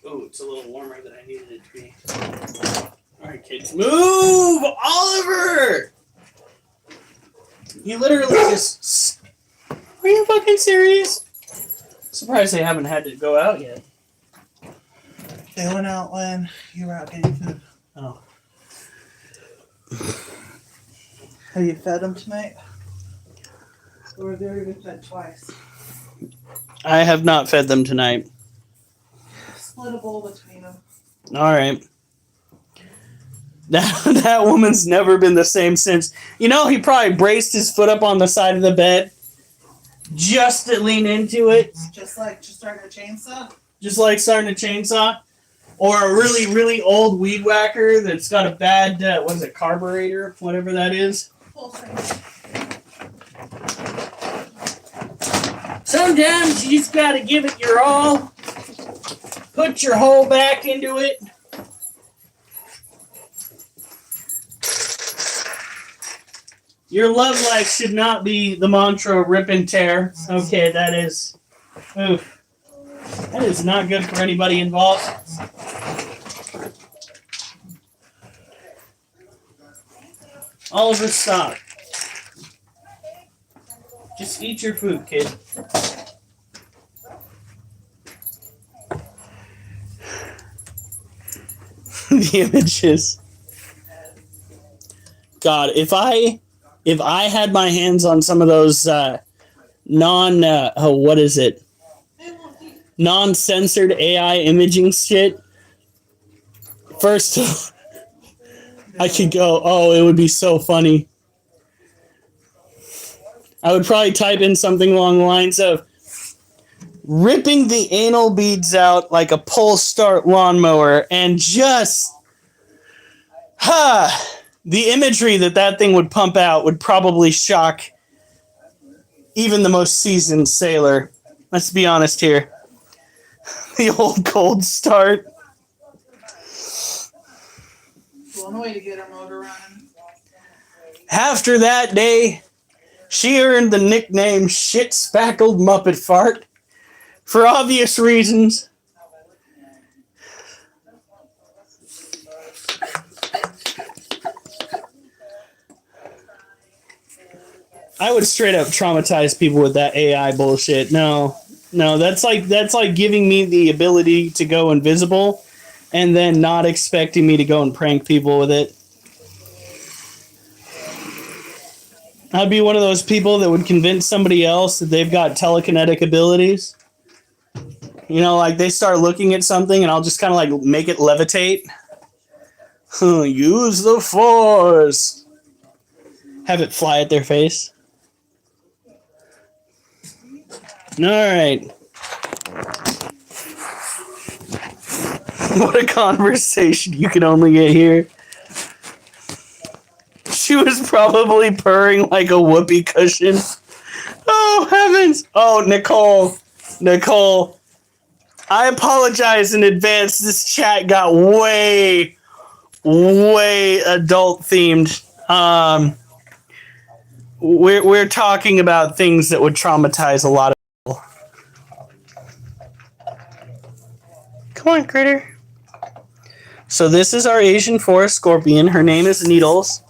Oh, it's a little warmer than I needed it to be. All right, kids, move! Oliver! You literally just... Are you fucking serious? Surprised they haven't had to go out yet. They went out when you were out getting food. Oh. Have you fed them tonight? Or they already been fed twice? I have not fed them tonight. Split a bowl between them. All right. That woman's never been the same since. You know, he probably braced his foot up on the side of the bed just to lean into it. Just starting a chainsaw? Just like starting a chainsaw. Or a really, really old weed whacker that's got a bad, what is it, carburetor? Whatever that is. Sometimes you just gotta give it your all. Put your whole back into it. Your love life should not be the mantra rip and tear. Okay, that is... Oof. That is not good for anybody involved. Oliver, stop. Just eat your food, kid. The images. God, if I had my hands on some of those non-censored AI imaging shit, first I could go, oh, it would be so funny. I would probably type in something along the lines of ripping the anal beads out like a pull start lawnmower, and just the imagery that thing would pump out would probably shock even the most seasoned sailor. Let's be honest here. The old cold start. One way to get a motor running. After that day, She earned the nickname Shit Spackled Muppet Fart for obvious reasons. I would straight up traumatize people with that AI bullshit. No, that's like giving me the ability to go invisible and then not expecting me to go and prank people with it. I'd be one of those people that would convince somebody else that they've got telekinetic abilities. You know, like they start looking at something and I'll just kind of like make it levitate. Use the force. Have it fly at their face. All right. What a conversation you can only get here. She was probably purring like a whoopee cushion. Oh, heavens. Oh, Nicole. I apologize in advance. This chat got way adult themed. We're talking about things that would traumatize a lot of people. Come on, critter. So this is our Asian forest scorpion. Her name is Needles.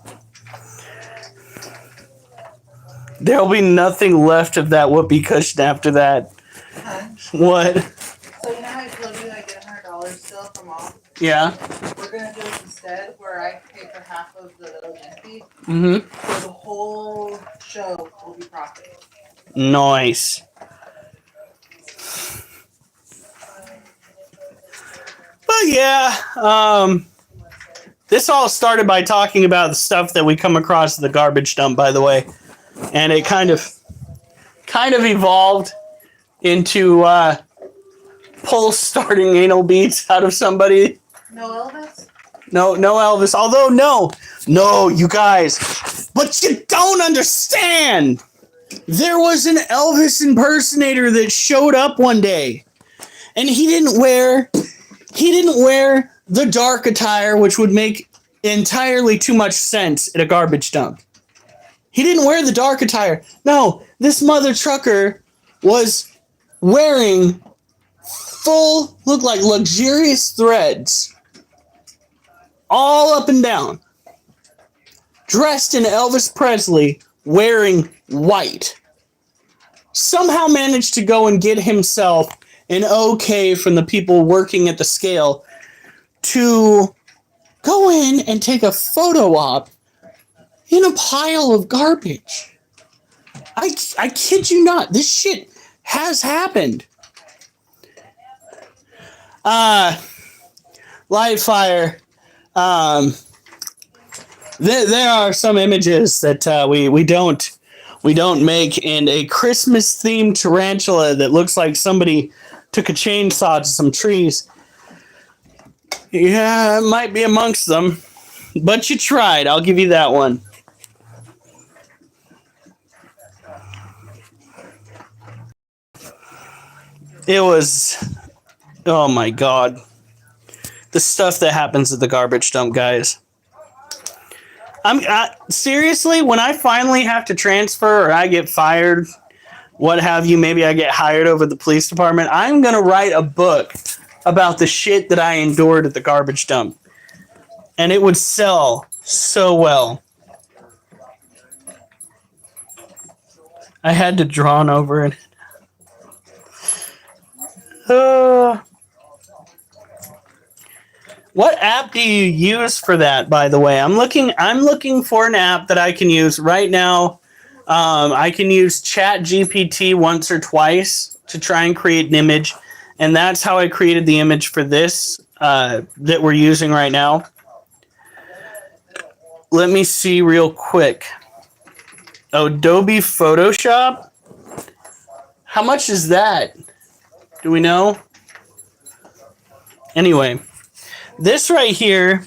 There'll be nothing left of that whoopee cushion after that. Huh? What? So you know how I told you I get $100 still from Mom? Yeah. We're gonna do it instead, where I pay for half of the little fee. Mm-hmm. So the whole show will be profit. Nice. But yeah, this all started by talking about the stuff that we come across at the garbage dump, by the way. And it kind of evolved into Pulse starting anal beats out of somebody. No Elvis? No Elvis. Although, no, you guys. But you don't understand. There was an Elvis impersonator that showed up one day. And he didn't wear the dark attire, which would make entirely too much sense at a garbage dump. He didn't wear the dark attire. No, this mother trucker was wearing look like luxurious threads all up and down, dressed in Elvis Presley, wearing white. Somehow managed to go and get himself an okay from the people working at the scale to go in and take a photo op in a pile of garbage. I kid you not. This shit has happened. Lightfire. There are some images that we don't make, and a Christmas themed tarantula that looks like somebody took a chainsaw to some trees. Yeah, it might be amongst them, but you tried. I'll give you that one. It was, oh my God. The stuff that happens at the garbage dump, guys. Seriously, when I finally have to transfer or I get fired, what have you, maybe I get hired over the police department, I'm going to write a book about the shit that I endured at the garbage dump. And it would sell so well. I had to drawn over it. What app do you use for that, by the way? I'm looking for an app that I can use right now. I can use ChatGPT once or twice to try and create an image, and that's how I created the image for this that we're using right now. Let me see real quick. Adobe Photoshop? How much is that? Do we know? Anyway, this right here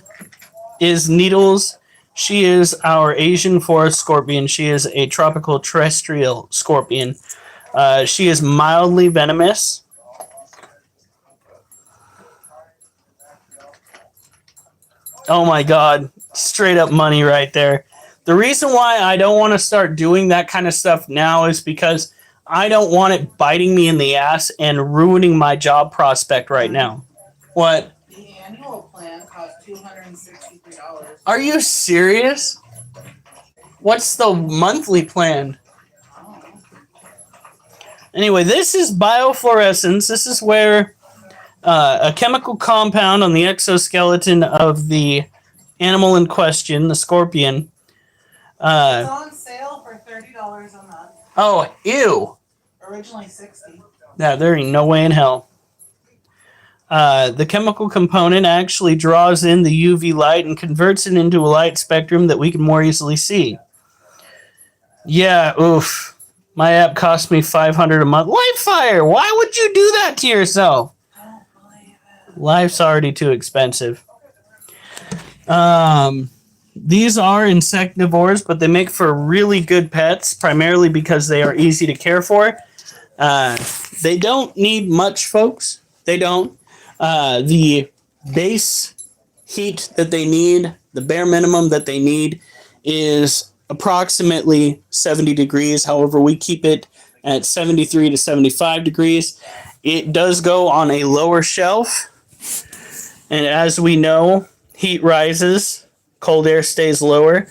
is Needles. She is our Asian forest scorpion. She is a tropical terrestrial scorpion. She is mildly venomous. Oh my God. Straight up money right there. The reason why I don't want to start doing that kind of stuff now is because I don't want it biting me in the ass and ruining my job prospect right now. What? The annual plan costs $263. Are you serious? What's the monthly plan? Oh. Anyway, this is biofluorescence. This is where a chemical compound on the exoskeleton of the animal in question, the scorpion. It's on sale for $30 a month. Oh, ew. Originally $60. Yeah, there ain't no way in hell. The chemical component actually draws in the UV light and converts it into a light spectrum that we can more easily see. Yeah, oof. My app cost me $500 a month. Livefire, why would you do that to yourself? I don't believe it. Life's already too expensive. These are insectivores, but they make for really good pets, primarily because they are easy to care for. They don't need much, folks. They don't. The base heat that they need, the bare minimum that they need, is approximately 70 degrees. However, we keep it at 73 to 75 degrees. It does go on a lower shelf. And as we know, heat rises, cold air stays lower.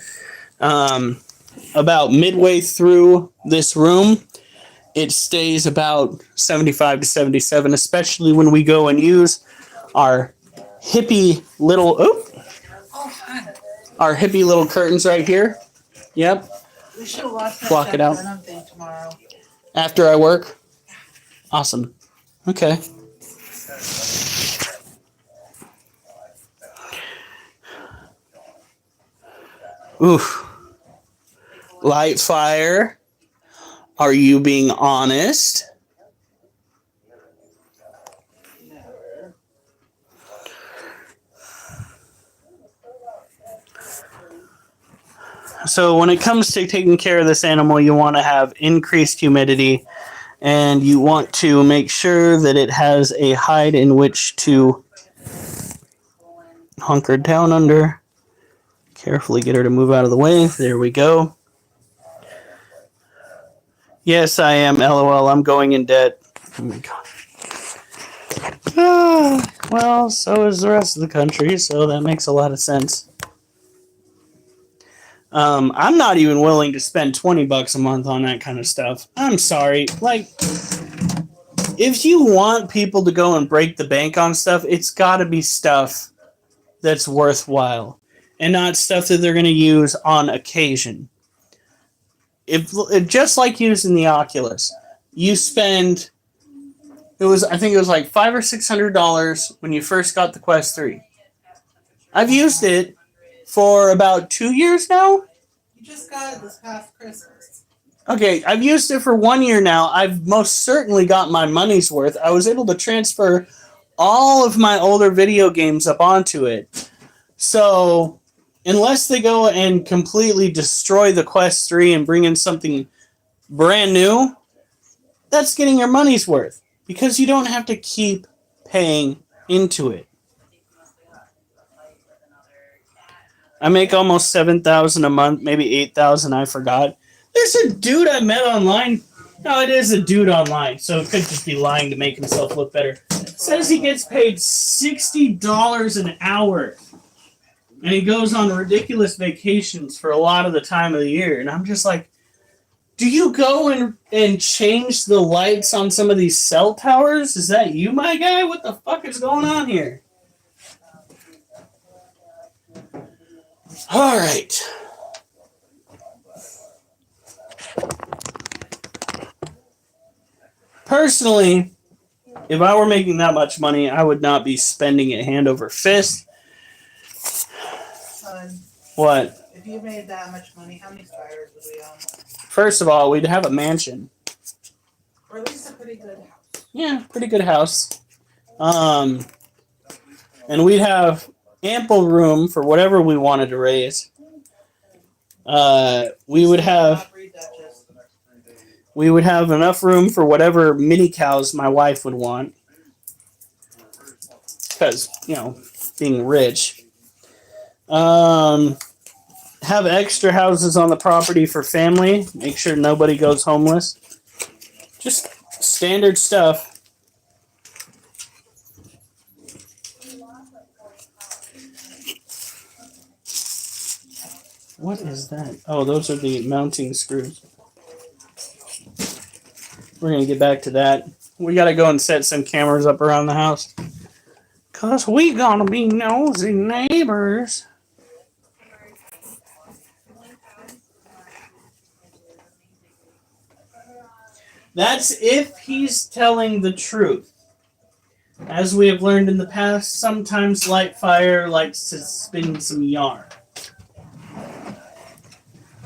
About midway through this room, it stays about 75 to 77, especially when we go and use our hippie little our hippie little curtains right here. Yep. We should watch that Block it out. Venom thing tomorrow. After I work. Awesome. Okay. Oof. Light fire. Are you being honest? Never. So when it comes to taking care of this animal, you want to have increased humidity, and you want to make sure that it has a hide in which to hunker down under. Carefully get her to move out of the way. There we go. Yes, I am. LOL. I'm going in debt. Oh my god. Well, so is the rest of the country, so that makes a lot of sense. I'm not even willing to spend $20 a month on that kind of stuff. I'm sorry. Like, if you want people to go and break the bank on stuff, it's got to be stuff that's worthwhile and not stuff that they're going to use on occasion. If just like using the Oculus, you spend I think it was like $500 or $600 when you first got the Quest 3. I've used it for about 2 years now. You just got it this past Christmas. Okay, I've used it for 1 year now. I've most certainly got my money's worth. I was able to transfer all of my older video games up onto it. So, unless they go and completely destroy the Quest 3 and bring in something brand new, that's getting your money's worth. Because you don't have to keep paying into it. I make almost $7,000 a month, maybe $8,000, I forgot. There's a dude I met online. No, it is a dude online, so it could just be lying to make himself look better. Says he gets paid $60 an hour. And he goes on ridiculous vacations for a lot of the time of the year. And I'm just like, do you go and change the lights on some of these cell towers? Is that you, my guy? What the fuck is going on here? All right. Personally, if I were making that much money, I would not be spending it hand over fist. Son, What? if you made that much money, how many spiders would we own? First of all, we'd have a mansion. Or at least a pretty good house. Yeah, pretty good house. And we'd have ample room for whatever we wanted to raise. We would have enough room for whatever mini cows my wife would want. Because, being rich. have extra houses on the property for family. Make sure nobody goes homeless. Just standard stuff. What is that? Oh, those are the mounting screws. We're going to get back to that. We got to go and set some cameras up around the house. Because we going to be nosy neighbors. That's if he's telling the truth. As we have learned in the past, sometimes Lightfire likes to spin some yarn.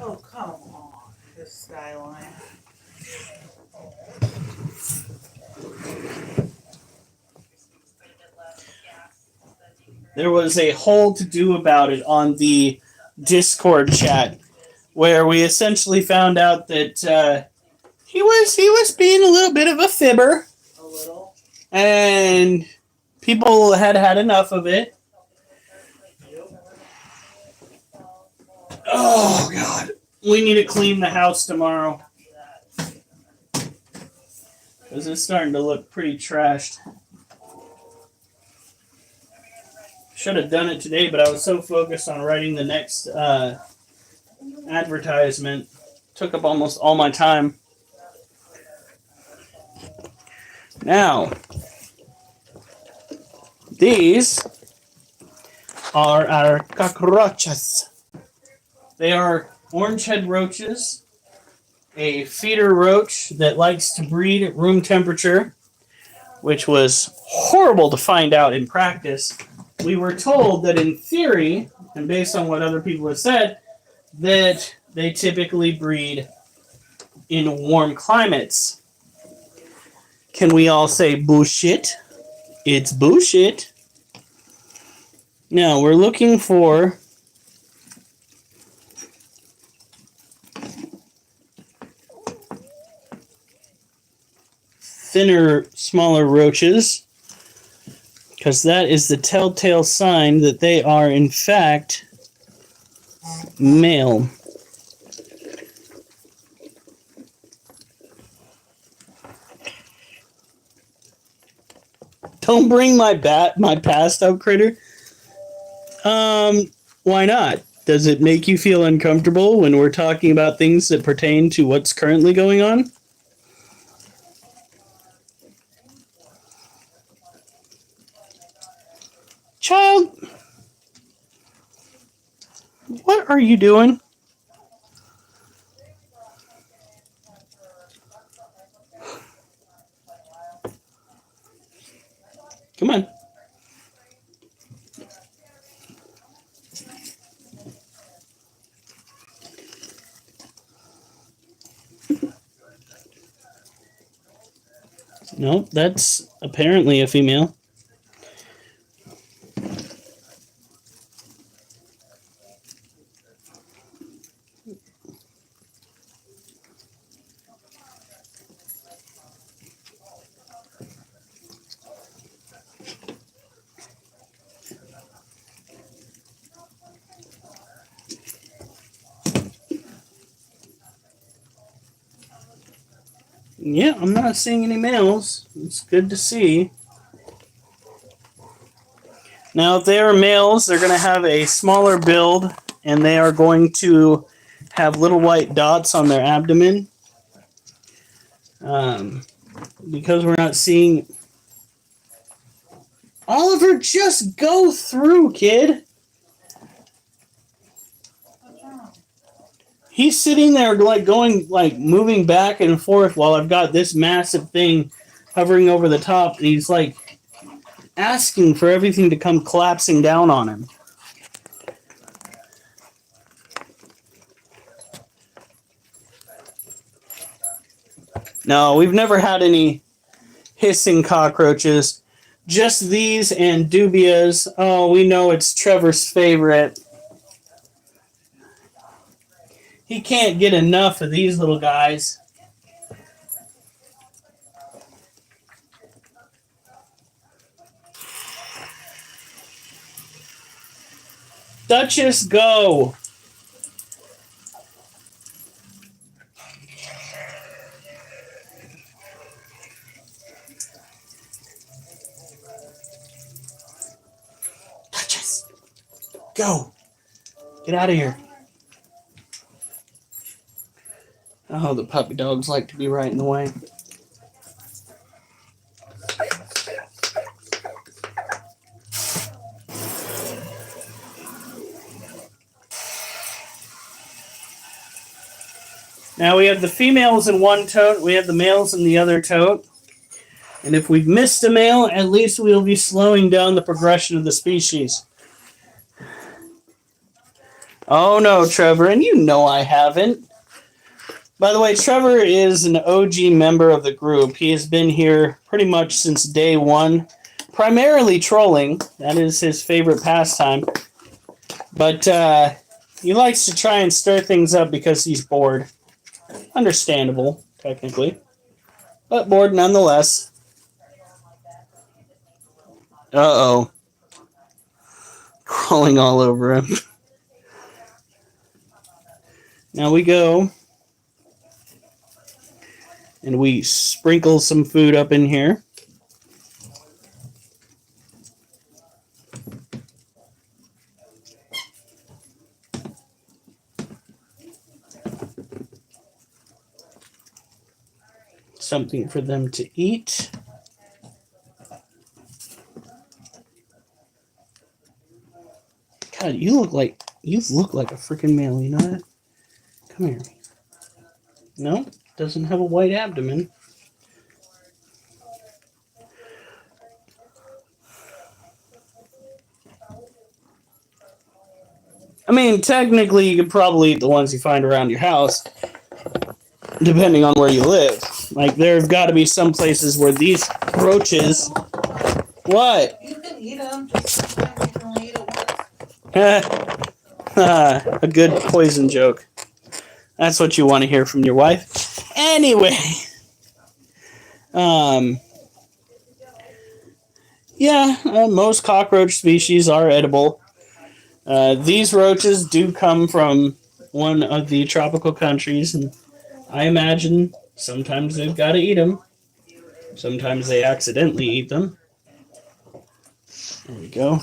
Oh, come on. This skyline. There was a whole to-do about it on the Discord chat, where we essentially found out that he was being a little bit of a fibber. A little. And people had had enough of it. Oh, God. We need to clean the house tomorrow. Because it's starting to look pretty trashed. Should have done it today, but I was so focused on writing the next advertisement. Took up almost all my time. Now, these are our cockroaches. They are orange head roaches, a feeder roach that likes to breed at room temperature, which was horrible to find out in practice. We were told that in theory, and based on what other people have said, that they typically breed in warm climates. Can we all say bullshit? It's bullshit. Now, we're looking for thinner, smaller roaches, because that is the telltale sign that they are, in fact, male. Don't bring my passed out critter. Why not? Does it make you feel uncomfortable when we're talking about things that pertain to what's currently going on? Child, what are you doing? Come on. Nope, that's apparently a female. Yeah, I'm not seeing any males. It's good to see. Now, if they are males, they're going to have a smaller build, and they are going to have little white dots on their abdomen. Because we're not seeing... Oliver, just go through, kid. He's sitting there moving back and forth while I've got this massive thing hovering over the top, and he's asking for everything to come collapsing down on him. No, we've never had any hissing cockroaches. Just these and dubias. Oh, we know it's Trevor's favorite. He can't get enough of these little guys. Duchess, go. Go. Get out of here. Oh, the puppy dogs like to be right in the way. Now we have the females in one tote, we have the males in the other tote. And if we've missed a male, at least we'll be slowing down the progression of the species. Oh no, Trevor, and you know I haven't. By the way, Trevor is an OG member of the group. He has been here pretty much since day one, primarily trolling. That is his favorite pastime. But he likes to try and stir things up because he's bored. Understandable, technically, but bored nonetheless. Uh-oh. Crawling all over him. Now we go and we sprinkle some food up in here. Something for them to eat. God, you look like a freaking male, you know that? Come here. No, doesn't have a white abdomen. I mean, technically, you could probably eat the ones you find around your house, depending on where you live. Like, there's got to be some places where these roaches... What? You can eat them, just sometimes you can only eat it once. A good poison joke. That's what you want to hear from your wife. Anyway. Most cockroach species are edible. These roaches do come from one of the tropical countries, and I imagine sometimes they've got to eat them. Sometimes they accidentally eat them. There we go.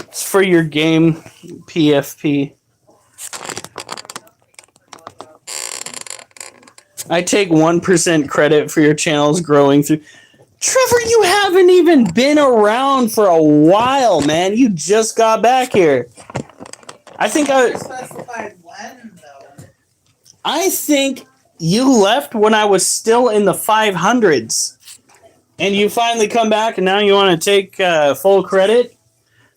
It's for your game, PFP. I take 1% credit for your channel's growing through. Trevor, you haven't even been around for a while, man. You just got back here. I think Specified when, though. I think you left when I was still in the 500s. And you finally come back and now you want to take full credit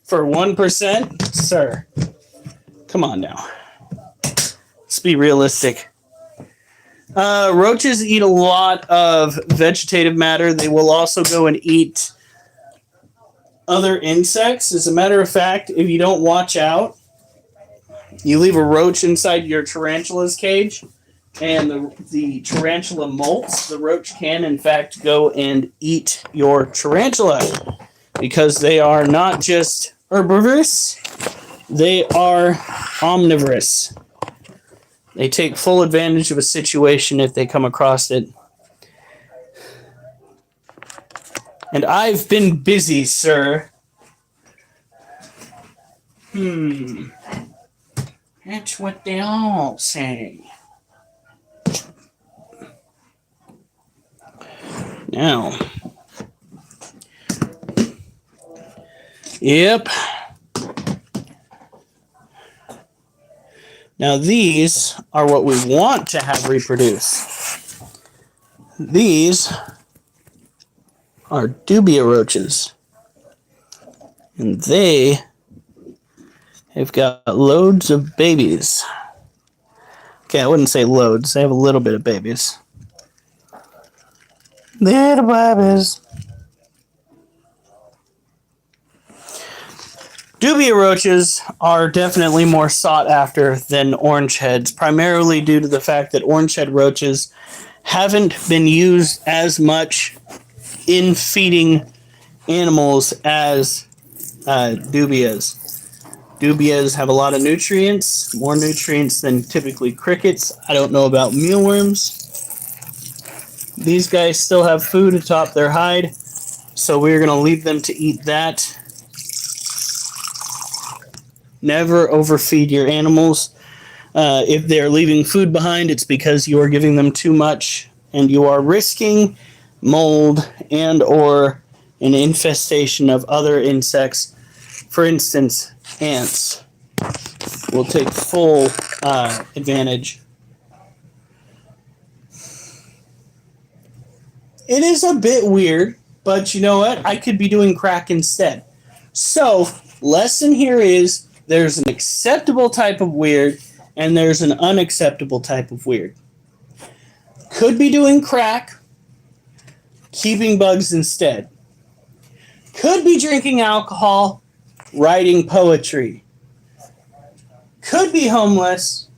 for 1%? Sir, come on now. Let's be realistic. Roaches eat a lot of vegetative matter. They will also go and eat other insects. As a matter of fact, if you don't watch out, you leave a roach inside your tarantula's cage, and the tarantula molts, the roach can, in fact, go and eat your tarantula because they are not just herbivorous, they are omnivorous. They take full advantage of a situation if they come across it. And I've been busy, sir. That's what they all say. Now. Yep. Now these are what we want to have reproduce. These are dubia roaches. And they have got loads of babies. Okay, I wouldn't say loads. They have a little bit of babies. Little babies. Dubia roaches are definitely more sought after than orange heads, primarily due to the fact that orange head roaches haven't been used as much in feeding animals as dubias. Dubias have a lot of nutrients, more nutrients than typically crickets. I don't know about mealworms. These guys still have food atop their hide, so we're going to leave them to eat that. Never overfeed your animals. If they're leaving food behind, it's because you are giving them too much, and you are risking mold and or an infestation of other insects. For instance, ants will take full advantage. It is a bit weird, but you know what? I could be doing crack instead. So, lesson here is there's an acceptable type of weird and there's an unacceptable type of weird. Could be doing crack, keeping bugs instead. Could be drinking alcohol, writing poetry. Could be homeless,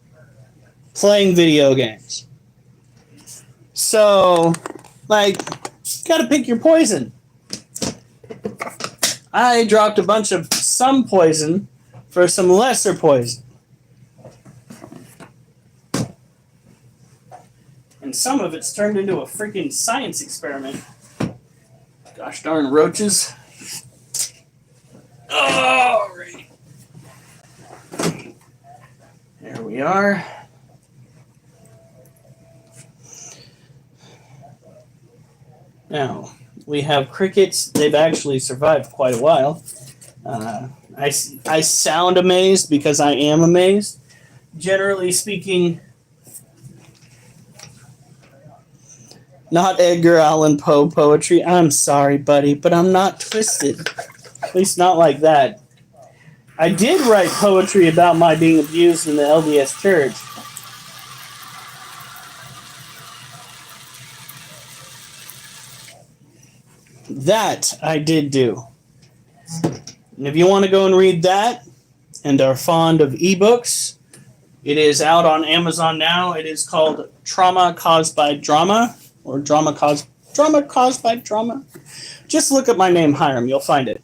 playing video games. So, like, gotta pick your poison. I dropped a bunch of some poison for some lesser poison. And some of it's turned into a freaking science experiment. Gosh darn roaches. Oh, right. There we are. Now, we have crickets. They've actually survived quite a while. I sound amazed because I am amazed. Generally speaking, not Edgar Allan Poe poetry. I'm sorry, buddy, but I'm not twisted. At least not like that. I did write poetry about my being abused in the LDS church. That I did do. And if you want to go and read that and are fond of ebooks, it is out on Amazon now. It is called Trauma Caused by Drama, or Drama Caused by Trauma. Just look up my name, Hiram. You'll find it.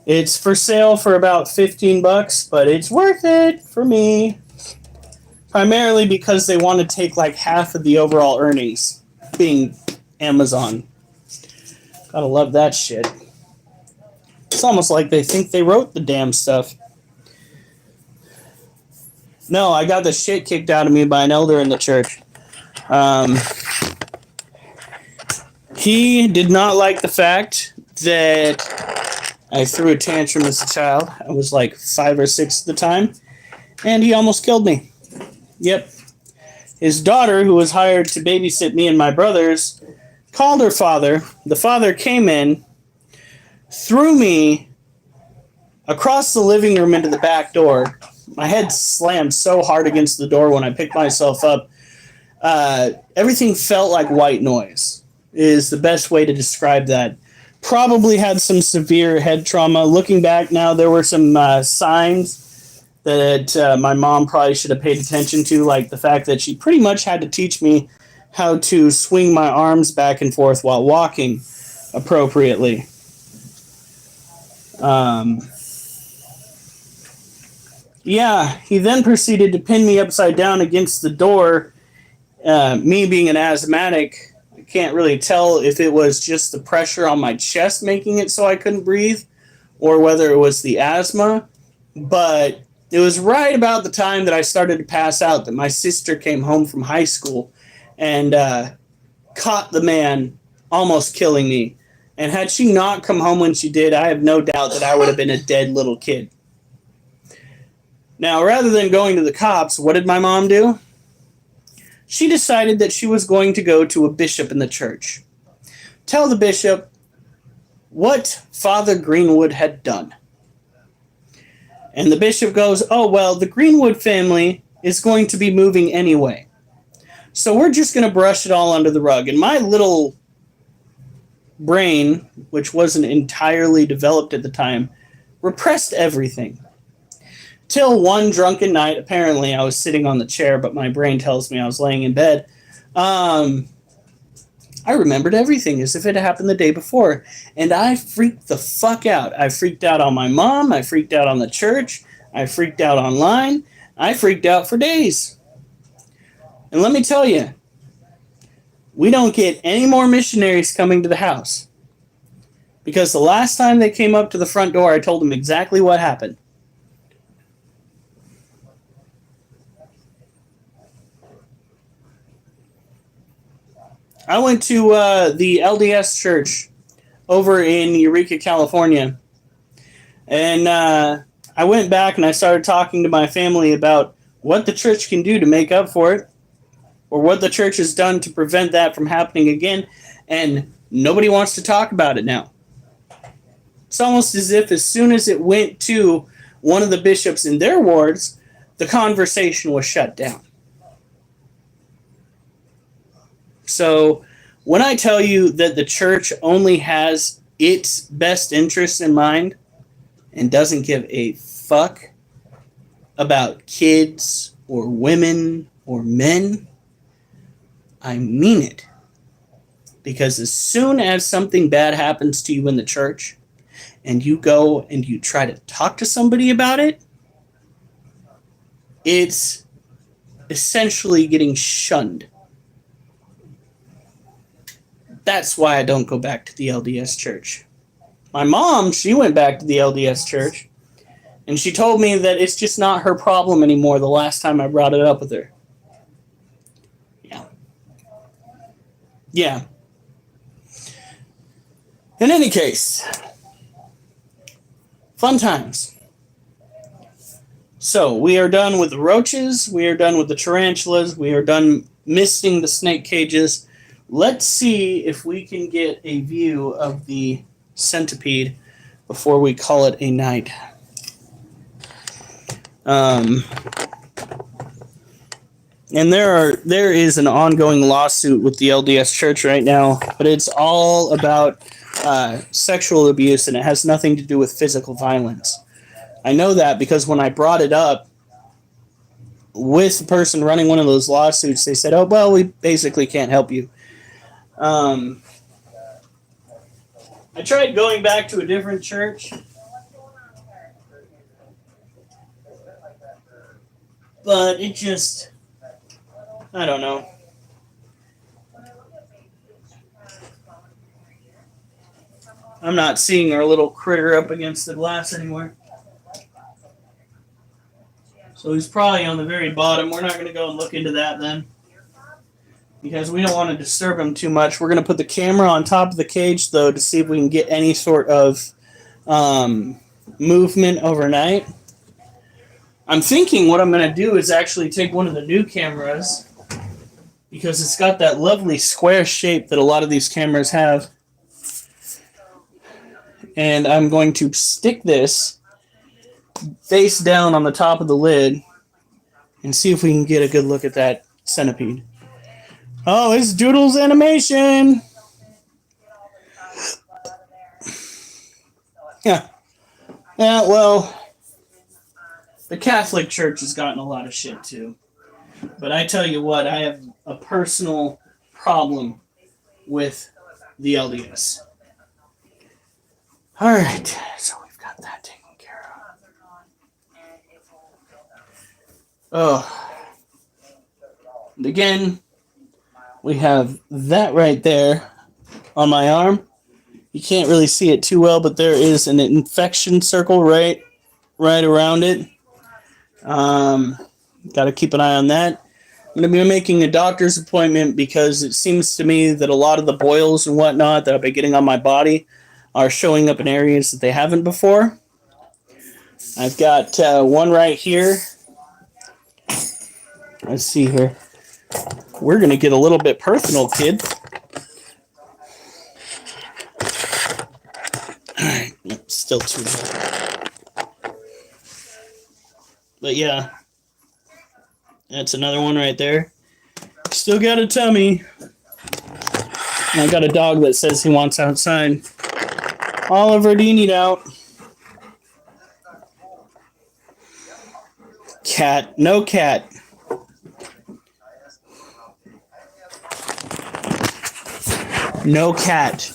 It's for sale for about $15, but it's worth it for me. Primarily because they want to take like half of the overall earnings, being Amazon. Gotta love that shit. It's almost like they think they wrote the damn stuff. No, I got the shit kicked out of me by an elder in the church. He did not like the fact that I threw a tantrum as a child. I was like 5 or 6 at the time, and he almost killed me. Yep. His daughter, who was hired to babysit me and my brothers, called her father. The father came in, threw me across the living room into the back door. My head slammed so hard against the door when I picked myself up. Everything felt like white noise, is the best way to describe that. Probably had some severe head trauma. Looking back now, there were some signs that my mom probably should have paid attention to, like the fact that she pretty much had to teach me how to swing my arms back and forth while walking appropriately. Yeah, he then proceeded to pin me upside down against the door. Me being an asthmatic, I can't really tell if it was just the pressure on my chest making it so I couldn't breathe, or whether it was the asthma. But it was right about the time that I started to pass out that my sister came home from high school and caught the man almost killing me. And had she not come home when she did, I have no doubt that I would have been a dead little kid. Now, rather than going to the cops, what did my mom do? She decided that she was going to go to a bishop in the church. Tell the bishop what Father Greenwood had done. And the bishop goes, oh, well, the Greenwood family is going to be moving anyway. So we're just going to brush it all under the rug. And my little brain, which wasn't entirely developed at the time, repressed everything. Till one drunken night, apparently I was sitting on the chair, but my brain tells me I was laying in bed. I remembered everything as if it had happened the day before. And I freaked the fuck out. I freaked out on my mom. I freaked out on the church. I freaked out online. I freaked out for days. And let me tell you, we don't get any more missionaries coming to the house. Because the last time they came up to the front door, I told them exactly what happened. I went to the LDS church over in Eureka, California. And I went back and I started talking to my family about what the church can do to make up for it, or what the church has done to prevent that from happening again. And nobody wants to talk about it now. It's almost as if as soon as it went to one of the bishops in their wards, the conversation was shut down. So when I tell you that the church only has its best interests in mind and doesn't give a fuck about kids or women or men, I mean it. Because as soon as something bad happens to you in the church and you go and you try to talk to somebody about it, it's essentially getting shunned. That's why I don't go back to the LDS church. My mom, she went back to the LDS church, and she told me that it's just not her problem anymore the last time I brought it up with her. Yeah. In any case, fun times. So, we are done with the roaches, we are done with the tarantulas, we are done misting the snake cages. Let's see if we can get a view of the centipede before we call it a night. And there is an ongoing lawsuit with the LDS Church right now, but it's all about sexual abuse, and it has nothing to do with physical violence. I know that because when I brought it up with the person running one of those lawsuits, they said, "Oh, well, we basically can't help you." I tried going back to a different church, but it just, I don't know. I'm not seeing our little critter up against the glass anymore. So he's probably on the very bottom. We're not going to go and look into that then, because we don't want to disturb him too much. We're going to put the camera on top of the cage, though, to see if we can get any sort of movement overnight. I'm thinking what I'm going to do is actually take one of the new cameras, because it's got that lovely square shape that a lot of these cameras have. And I'm going to stick this face down on the top of the lid and see if we can get a good look at that centipede. Oh, it's Doodle's animation! Yeah. Yeah, well, the Catholic Church has gotten a lot of shit too. But I tell you what, I have a personal problem with the LDS. Alright, so we've got that taken care of. Oh. And again, we have that right there on my arm. You can't really see it too well, but there is an infection circle right around it. Got to keep an eye on that. I'm going to be making a doctor's appointment because it seems to me that a lot of the boils and whatnot that I've been getting on my body are showing up in areas that they haven't before. I've got one right here. Let's see here. We're going to get a little bit personal, kid. Alright, nope, still too low. But yeah, that's another one right there. Still got a tummy. And I got a dog that says he wants outside. Oliver, do you need out? Cat. No cat. No cat.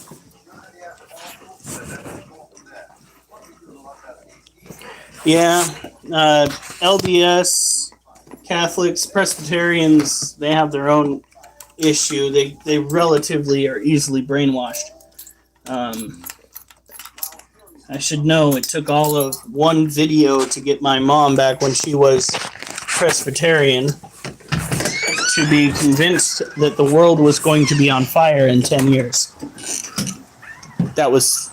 Yeah. LDS, Catholics, Presbyterians, they have their own issue. They relatively are easily brainwashed. I should know it took all of one video to get my mom back when she was Presbyterian to be convinced that the world was going to be on fire in 10 years. That was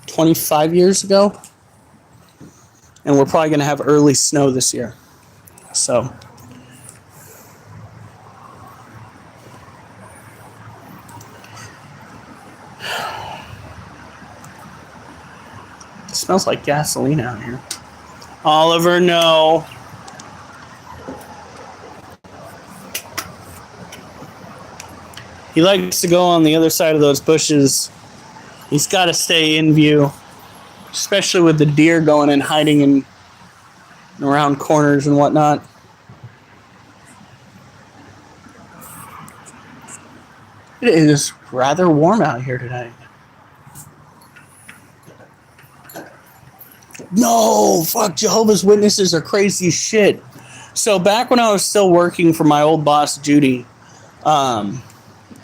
25 years ago. And we're probably going to have early snow this year. So. It smells like gasoline out here. Oliver, no. He likes to go on the other side of those bushes. He's got to stay in view, especially with the deer going and hiding in around corners and whatnot. It is rather warm out here today. No, fuck, Jehovah's Witnesses are crazy shit. So back when I was still working for my old boss, Judy,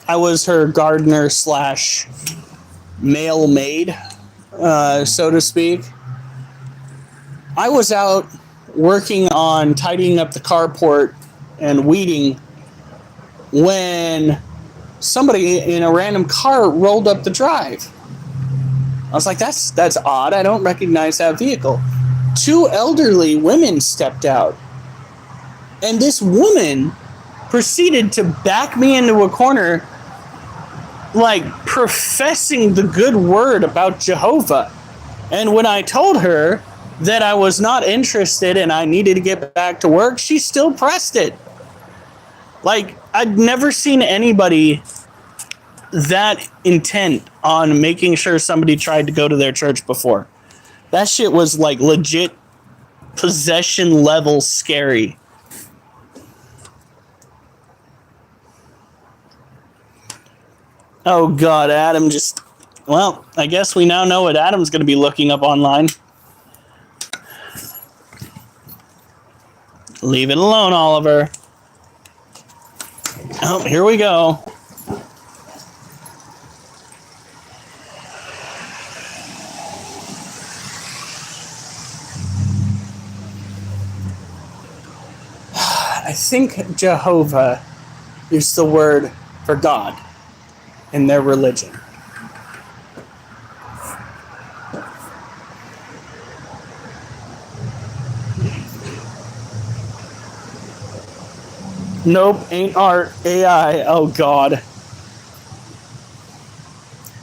I was her gardener slash male maid, so to speak. I was out working on tidying up the carport and weeding when somebody in a random car rolled up the drive. I was like, that's odd. I don't recognize that vehicle. 2 elderly women stepped out. And this woman proceeded to back me into a corner, like professing the good word about Jehovah. And when I told her that I was not interested and I needed to get back to work, she still pressed it. Like, I'd never seen anybody that intent on making sure somebody tried to go to their church before. That shit was like legit possession level scary. Oh God, Adam just... Well, I guess we now know what Adam's going to be looking up online. Leave it alone, Oliver. Oh, here we go. I think Jehovah is the word for God in their religion. Nope, ain't art. AI. Oh, God.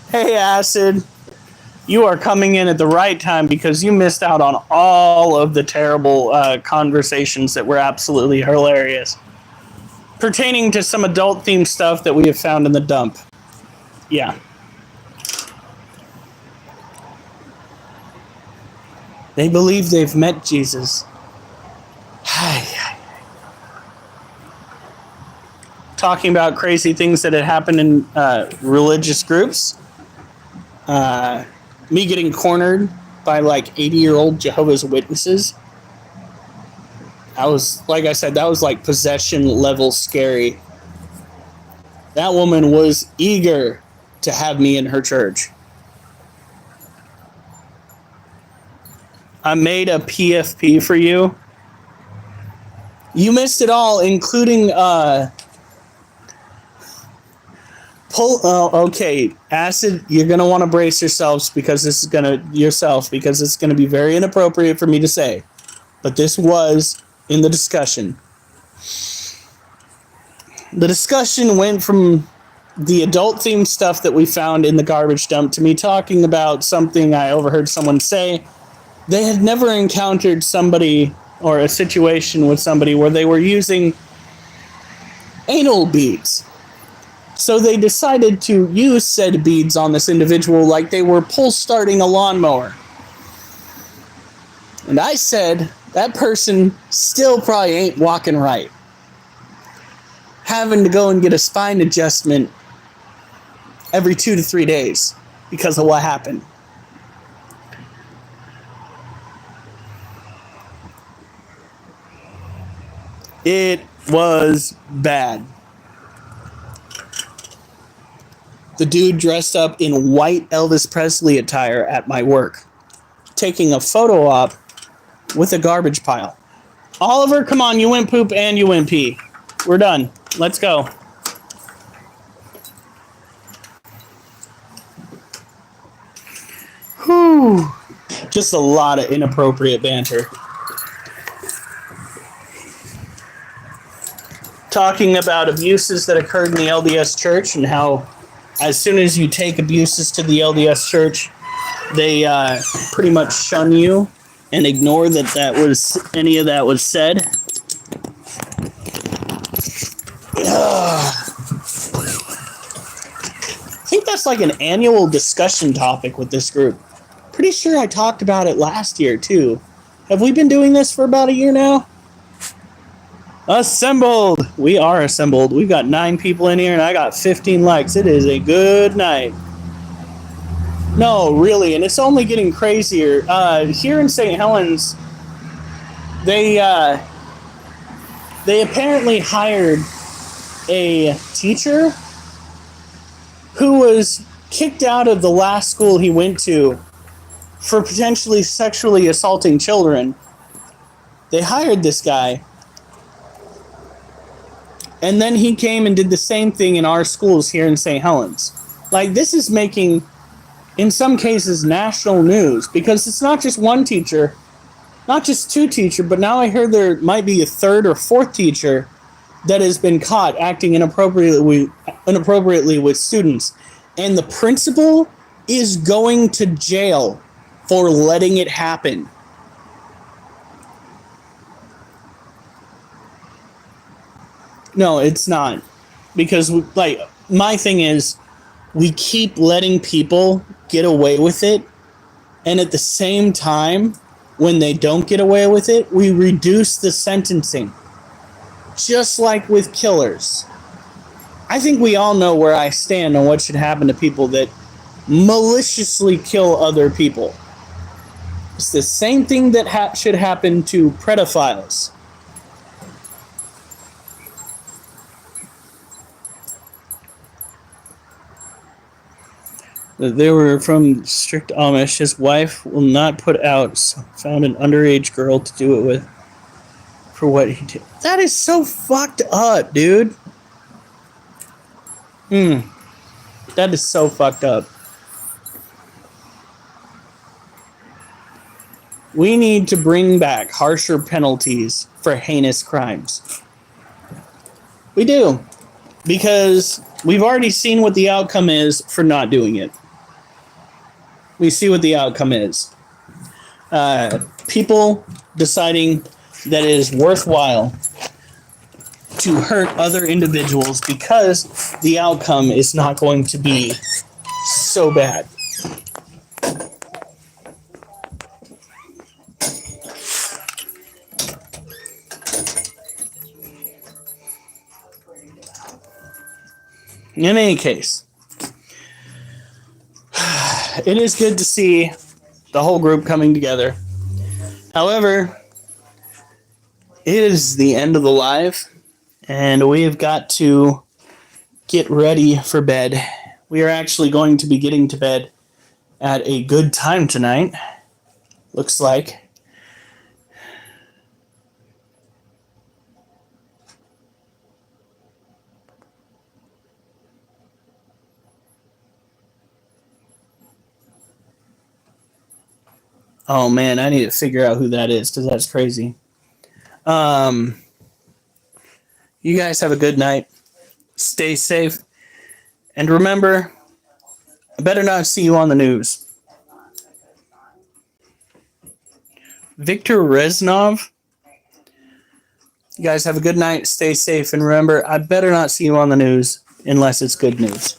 Hey, Acid. You are coming in at the right time because you missed out on all of the terrible conversations that were absolutely hilarious pertaining to some adult-themed stuff that we have found in the dump. Yeah. They believe they've met Jesus. Talking about crazy things that had happened in religious groups. Me getting cornered by like 80-year-old Jehovah's Witnesses. That was, like I said, that was like possession level scary. That woman was eager to have me in her church. I made a PFP for you. You missed it all, including okay, Acid, you're gonna want to brace yourselves because this is gonna be very inappropriate for me to say, but this was in the discussion. The discussion went from the adult-themed stuff that we found in the garbage dump to me talking about something I overheard someone say. They had never encountered somebody or a situation with somebody where they were using anal beads. So they decided to use said beads on this individual like they were pull-starting a lawnmower. And I said, that person still probably ain't walking right. Having to go and get a spine adjustment every 2 to 3 days because of what happened. It was bad. The dude dressed up in white Elvis Presley attire at my work, taking a photo op with a garbage pile. Oliver, come on, you went poop and you went pee. We're done. Let's go. Whew. Just a lot of inappropriate banter. Talking about abuses that occurred in the LDS church and how as soon as you take abuses to the LDS church, they pretty much shun you and ignore that any of that was said. I think that's like an annual discussion topic with this group. Pretty sure I talked about it last year too. Have we been doing this for about a year now? Assembled! We are assembled. We've got 9 people in here and I got 15 likes. It is a good night. No, really, and it's only getting crazier. Here in St. Helens, they apparently hired a teacher who was kicked out of the last school he went to for potentially sexually assaulting children. They hired this guy. And then he came and did the same thing in our schools here in St. Helens. Like, this is making, in some cases, national news, because it's not just one teacher, not just 2 teachers, but now I heard there might be a 3rd or 4th teacher that has been caught acting inappropriately with students. And the principal is going to jail for letting it happen. No, it's not. Because, like, my thing is, we keep letting people get away with it, and at the same time, when they don't get away with it, we reduce the sentencing. Just like with killers. I think we all know where I stand on what should happen to people that maliciously kill other people. It's the same thing that should happen to pedophiles. They were from strict Amish. His wife will not put out. So found an underage girl to do it with for what he did. That is so fucked up, dude. That is so fucked up. We need to bring back harsher penalties for heinous crimes. We do. Because we've already seen what the outcome is for not doing it. We see what the outcome is. People deciding that it is worthwhile to hurt other individuals because the outcome is not going to be so bad. In any case, it is good to see the whole group coming together. However, it is the end of the live, and we have got to get ready for bed. We are actually going to be getting to bed at a good time tonight, looks like. Oh man, I need to figure out who that is because that's crazy. You guys have a good night. Stay safe. And remember, I better not see you on the news. Victor Reznov. You guys have a good night. Stay safe. And remember, I better not see you on the news unless it's good news.